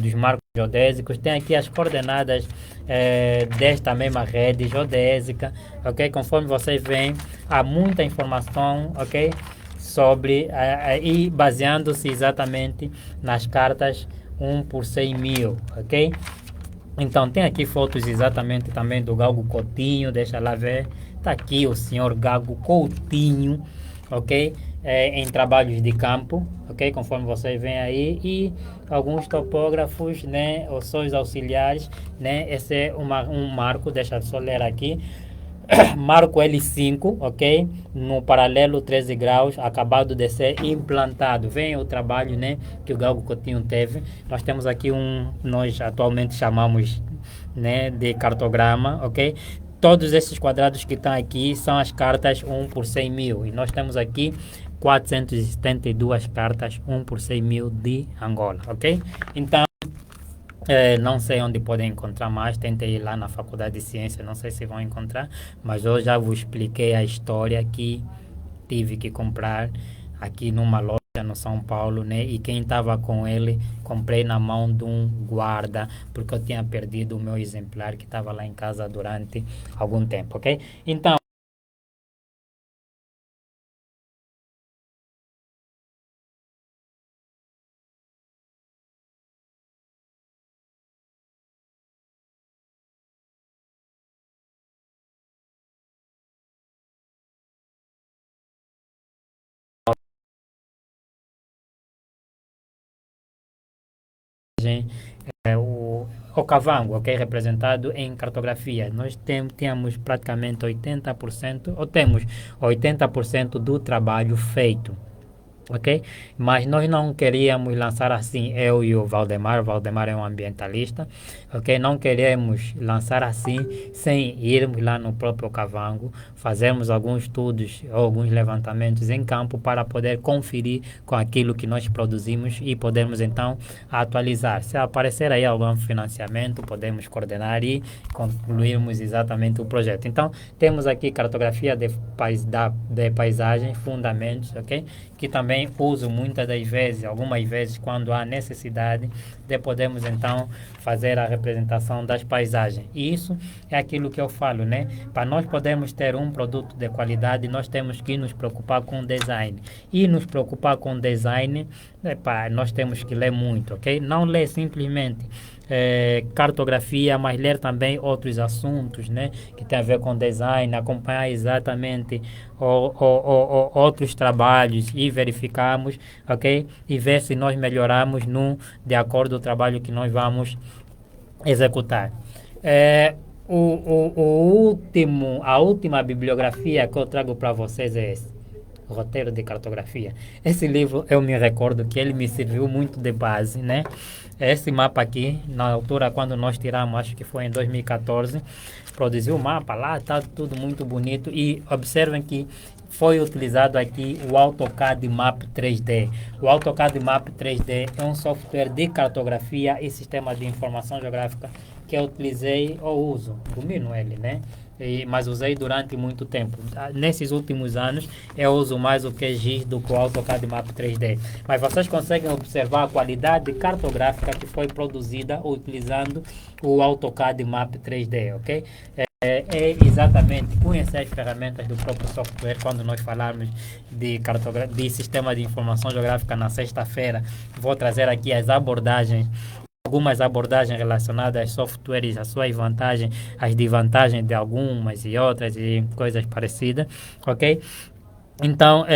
dos marcos geodésicos. Tem aqui as coordenadas desta mesma rede geodésica, ok? Conforme vocês veem, há muita informação, ok? Sobre e baseando-se exatamente nas cartas 1 por 100 mil, ok? Então tem aqui fotos exatamente também do Gago Coutinho, deixa lá ver, tá aqui o senhor Gago Coutinho, ok? Em trabalhos de campo, ok? Conforme vocês veem aí, e alguns topógrafos, né, os seus auxiliares, né? Esse é um marco, deixa eu só ler aqui. Marco L5, ok? No paralelo 13 graus, acabado de ser implantado. Vem o trabalho, né, que o Gago Coutinho teve. Nós temos aqui nós atualmente chamamos, né, de cartograma, ok? Todos esses quadrados que estão aqui são as cartas 1 por 100 mil. E nós temos aqui 472 cartas 1 por 100 mil de Angola, ok? Então, não sei onde podem encontrar mais, tentei ir lá na Faculdade de Ciência, não sei se vão encontrar, mas eu já vos expliquei a história que tive que comprar aqui numa loja no São Paulo, né? E quem estava com ele, comprei na mão de um guarda, porque eu tinha perdido o meu exemplar que estava lá em casa durante algum tempo, ok? Então, o Cavango, ok, representado em cartografia, nós temos praticamente 80%, ou temos 80% do trabalho feito, ok? Mas nós não queríamos lançar assim, eu e o Valdemar é um ambientalista, ok? Não queremos lançar assim, sem irmos lá no próprio Cavango, fazermos alguns estudos ou alguns levantamentos em campo para poder conferir com aquilo que nós produzimos e podermos então atualizar. Se aparecer aí algum financiamento, podemos coordenar e concluirmos exatamente o projeto. Então, temos aqui cartografia de paisagem, fundamentos, ok? Que também uso muitas das vezes, algumas vezes, quando há necessidade de podermos então fazer a representação das paisagens. E isso é aquilo que eu falo, né? Para nós podermos ter um produto de qualidade, nós temos que nos preocupar com o design. E nos preocupar com o design, nós temos que ler muito, ok? Não ler simplesmente cartografia, mas ler também outros assuntos, né, que tem a ver com design, acompanhar exatamente outros trabalhos e verificarmos, ok, e ver se nós melhoramos de acordo com o trabalho que nós vamos executar. A última bibliografia que eu trago para vocês é esse. Roteiro de Cartografia. Esse livro eu me recordo que ele me serviu muito de base, né? Esse mapa aqui, na altura quando nós tiramos, acho que foi em 2014, produziu o mapa lá, tá tudo muito bonito e observem que foi utilizado aqui o AutoCAD Map 3D. O AutoCAD Map 3D é um software de cartografia e sistema de informação geográfica que eu utilizei ou uso, domino ele, né? Mas usei durante muito tempo. Nesses últimos anos, eu uso mais o QGIS do que o AutoCAD Map 3D. Mas vocês conseguem observar a qualidade cartográfica que foi produzida utilizando o AutoCAD Map 3D, ok? É exatamente conhecer as ferramentas do próprio software. Quando nós falarmos de sistema de informação geográfica na sexta-feira, vou trazer aqui algumas abordagens relacionadas a softwares, as suas vantagens, as desvantagens de algumas e outras e coisas parecidas, ok? Então,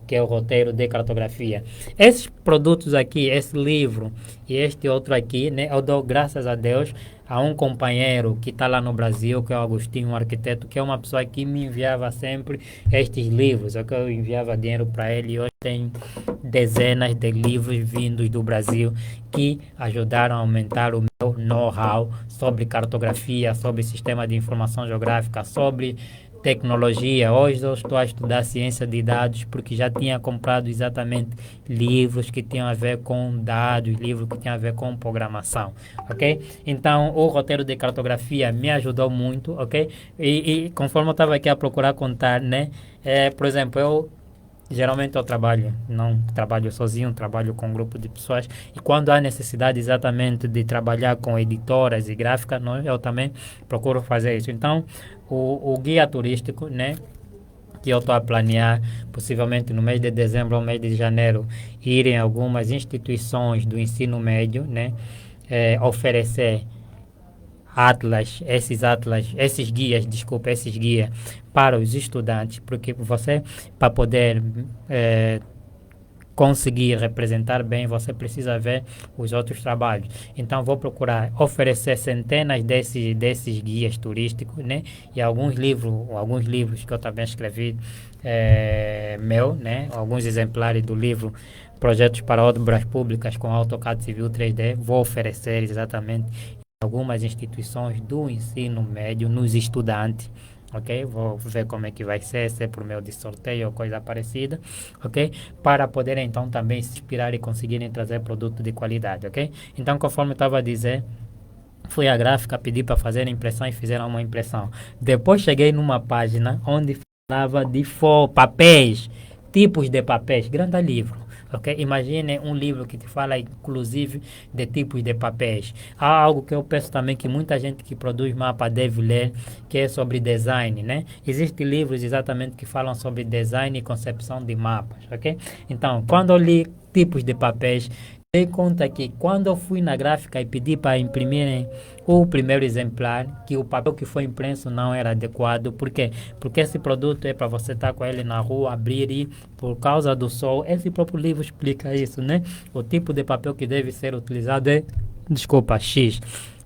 que é o roteiro de cartografia. Esses produtos aqui, esse livro e este outro aqui, né, eu dou graças a Deus a um companheiro que está lá no Brasil, que é o Agostinho, um arquiteto, que é uma pessoa que me enviava sempre estes livros, que eu enviava dinheiro para ele, e hoje tem dezenas de livros vindos do Brasil que ajudaram a aumentar o meu know-how sobre cartografia, sobre sistema de informação geográfica, sobre tecnologia. Hoje eu estou a estudar ciência de dados porque já tinha comprado exatamente livros que tinham a ver com dados, livros que tinham a ver com programação, ok? Então o roteiro de cartografia me ajudou muito, ok? E conforme eu estava aqui a procurar contar, né? Por exemplo, eu geralmente eu trabalho, não trabalho sozinho, trabalho com um grupo de pessoas, e quando há necessidade exatamente de trabalhar com editoras e gráficas, eu também procuro fazer isso. Então, o guia turístico, né, que eu estou a planear, possivelmente no mês de dezembro ou mês de janeiro, ir em algumas instituições do ensino médio, né, oferecer esses guias, desculpa, esses guias para os estudantes, porque você, para poder conseguir representar bem, você precisa ver os outros trabalhos. Então, vou procurar oferecer centenas desses guias turísticos, né? E alguns livros que eu também escrevi, né? Alguns exemplares do livro Projetos para Obras Públicas com AutoCAD Civil 3D, vou oferecer exatamente algumas instituições do ensino médio nos estudantes, ok? Vou ver como é que vai ser, se é por meio de sorteio ou coisa parecida, ok? Para poder então também se inspirar e conseguirem trazer produto de qualidade, ok? Então, conforme eu estava a dizer, fui à gráfica, pedi para fazer a impressão e fizeram uma impressão. Depois cheguei numa página onde falava de papéis, tipos de papéis, grande livro. Okay? Imagine um livro que te fala inclusive de tipos de papéis. Há algo que eu penso também que muita gente que produz mapa deve ler, que é sobre design, né? Existem livros exatamente que falam sobre design e concepção de mapas, ok? Então, quando eu li tipos de papéis, dei conta que quando eu fui na gráfica e pedi para imprimirem o primeiro exemplar, que o papel que foi impresso não era adequado. Por quê? Porque esse produto é para você estar com ele na rua, abrir e por causa do sol, esse próprio livro explica isso, né? O tipo de papel que deve ser utilizado é, desculpa, X.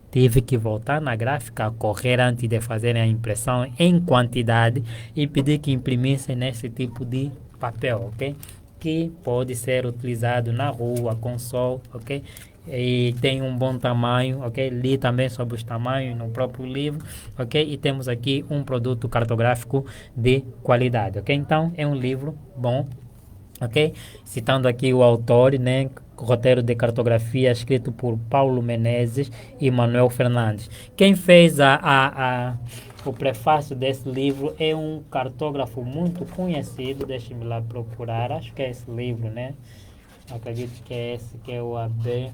Tive que voltar na gráfica, correr antes de fazerem a impressão em quantidade e pedir que imprimissem nesse tipo de papel, ok? Que pode ser utilizado na rua com sol, ok? E tem um bom tamanho, ok? Li também sobre os tamanhos no próprio livro, ok? E temos aqui um produto cartográfico de qualidade, ok? Então é um livro bom, ok? Citando aqui o autor, né? Roteiro de cartografia escrito por Paulo Menezes e Manuel Fernandes. Quem fez o prefácio desse livro é um cartógrafo muito conhecido, deixe-me lá procurar, acho que é esse livro, né? Acredito que é esse, que é o AB.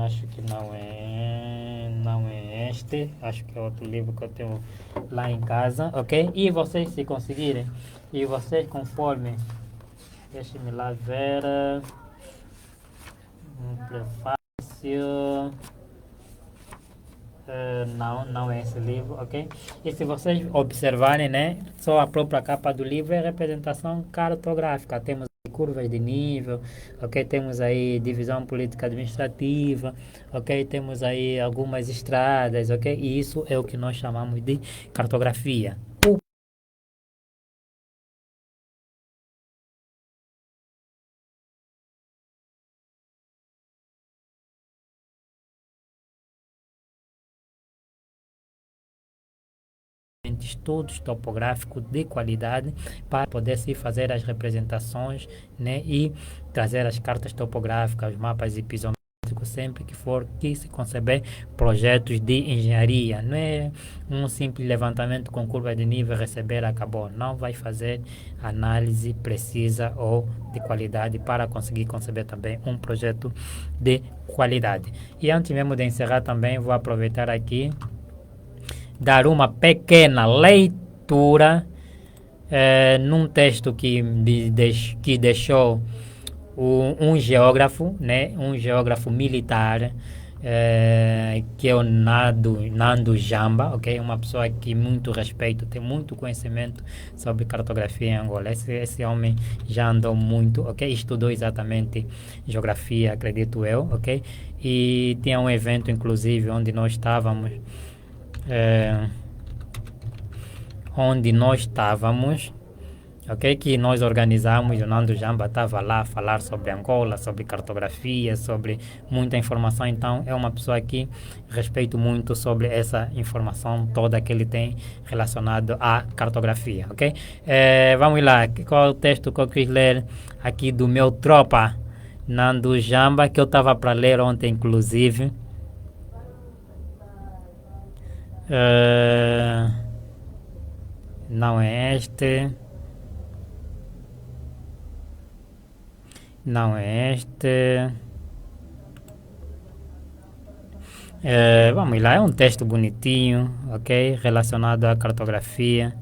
Acho que não é este, acho que é outro livro que eu tenho lá em casa, ok? E vocês, se conseguirem, e vocês conforme, deixe-me lá ver, um prefácio. Não é esse livro, ok? E se vocês observarem, né, só a própria capa do livro é representação cartográfica. Temos aí curvas de nível, ok? Temos aí divisão política administrativa, ok? Temos aí algumas estradas, ok? E isso é o que nós chamamos de cartografia. Estudos topográficos de qualidade para poder se fazer as representações, né, e trazer as cartas topográficas, mapas e pisométricos sempre que for que se conceber projetos de engenharia. Não é um simples levantamento com curva de nível, receber, acabou. Não, vai fazer análise precisa ou de qualidade para conseguir conceber também um projeto de qualidade. E antes mesmo de encerrar também, vou aproveitar aqui dar uma pequena leitura num texto que deixou um geógrafo, né, um geógrafo militar, que é o Nando Jamba, ok? Uma pessoa que muito respeito, tem muito conhecimento sobre cartografia em Angola. Esse homem já andou muito, ok? Estudou exatamente geografia, acredito eu, ok? E tinha um evento, inclusive, eh, onde nós estávamos, ok? Que nós organizamos, o Nando Jamba estava lá a falar sobre Angola, sobre cartografia, sobre muita informação. Então, é uma pessoa que respeito muito sobre essa informação toda que ele tem relacionado à cartografia, ok? Vamos lá, qual é o texto que eu quis ler aqui do meu tropa, Nando Jamba, que eu estava para ler ontem, inclusive. Não é este. Não é este. Vamos lá, é um texto bonitinho, ok? Relacionado à cartografia.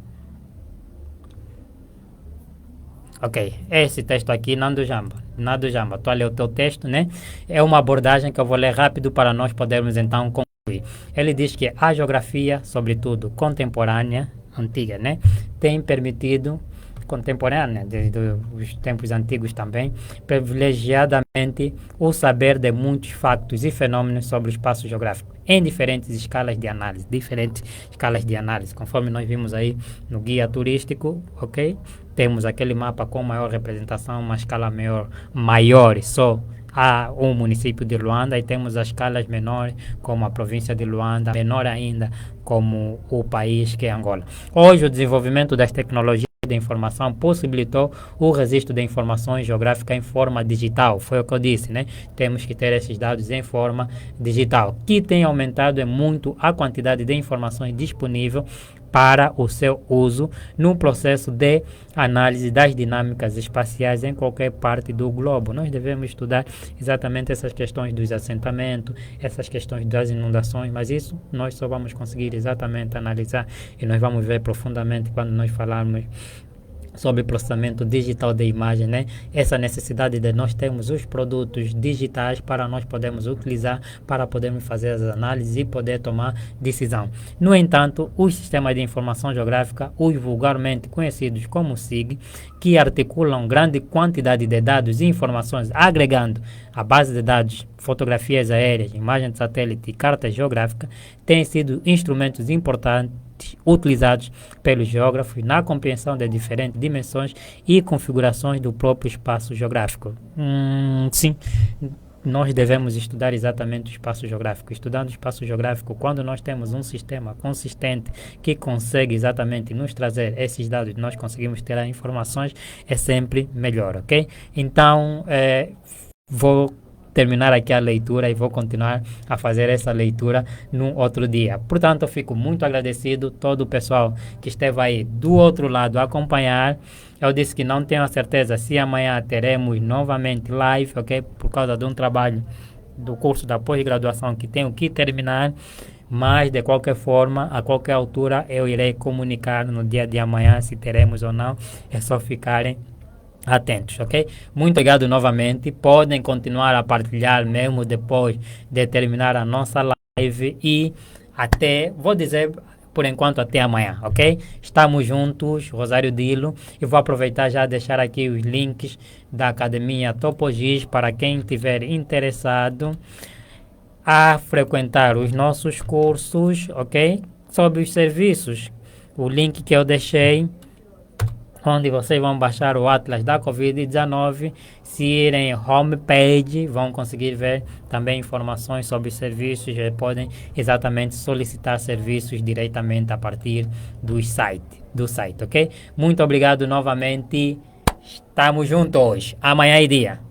Ok, esse texto aqui, Nando Jamba. Nando Jamba, tu lê o teu texto, né? É uma abordagem que eu vou ler rápido para nós podermos então concluir. Ele diz que a geografia, sobretudo contemporânea, antiga, né? Tem permitido contemporânea, desde os tempos antigos também, privilegiadamente o saber de muitos factos e fenômenos sobre o espaço geográfico, em diferentes escalas de análise, conforme nós vimos aí no guia turístico, ok? Temos aquele mapa com maior representação, uma escala maior só há um município de Luanda e temos as escalas menores, como a província de Luanda, menor ainda como o país que é Angola. Hoje, o desenvolvimento das tecnologias de informação possibilitou o registro de informações geográficas em forma digital. Foi o que eu disse, né? Temos que ter esses dados em forma digital, que tem aumentado muito a quantidade de informações disponível para o seu uso no processo de análise das dinâmicas espaciais em qualquer parte do globo. Nós devemos estudar exatamente essas questões dos assentamentos, essas questões das inundações, mas isso nós só vamos conseguir exatamente analisar e nós vamos ver profundamente quando nós falarmos sobre processamento digital de imagem, né? Essa necessidade de nós termos os produtos digitais para nós podermos utilizar, para podermos fazer as análises e poder tomar decisão. No entanto, os sistemas de informação geográfica, os vulgarmente conhecidos como SIG, que articulam grande quantidade de dados e informações, agregando a base de dados, fotografias aéreas, imagens de satélite e cartas geográficas, têm sido instrumentos importantes utilizados pelos geógrafos na compreensão de diferentes dimensões e configurações do próprio espaço geográfico. Sim, nós devemos estudar exatamente o espaço geográfico. Estudando o espaço geográfico, quando nós temos um sistema consistente que consegue exatamente nos trazer esses dados, nós conseguimos ter as informações, é sempre melhor, ok? Então, vou terminar aqui a leitura e vou continuar a fazer essa leitura num outro dia. Portanto, eu fico muito agradecido todo o pessoal que esteve aí do outro lado a acompanhar. Eu disse que não tenho a certeza se amanhã teremos novamente live, ok? Por causa de um trabalho do curso da pós-graduação que tenho que terminar. Mas, de qualquer forma, a qualquer altura, eu irei comunicar no dia de amanhã se teremos ou não. É só ficarem atentos, ok? Muito obrigado novamente. Podem continuar a partilhar mesmo depois de terminar a nossa live e vou dizer por enquanto até amanhã, ok? Estamos juntos, Rosário Dilo, e vou aproveitar já deixar aqui os links da Academia Topogis para quem estiver interessado a frequentar os nossos cursos, ok? Sobre os serviços. O link que eu deixei, onde vocês vão baixar o Atlas da Covid-19, se irem homepage, vão conseguir ver também informações sobre serviços, e podem exatamente solicitar serviços diretamente a partir do site, ok? Muito obrigado novamente, estamos juntos, amanhã é dia.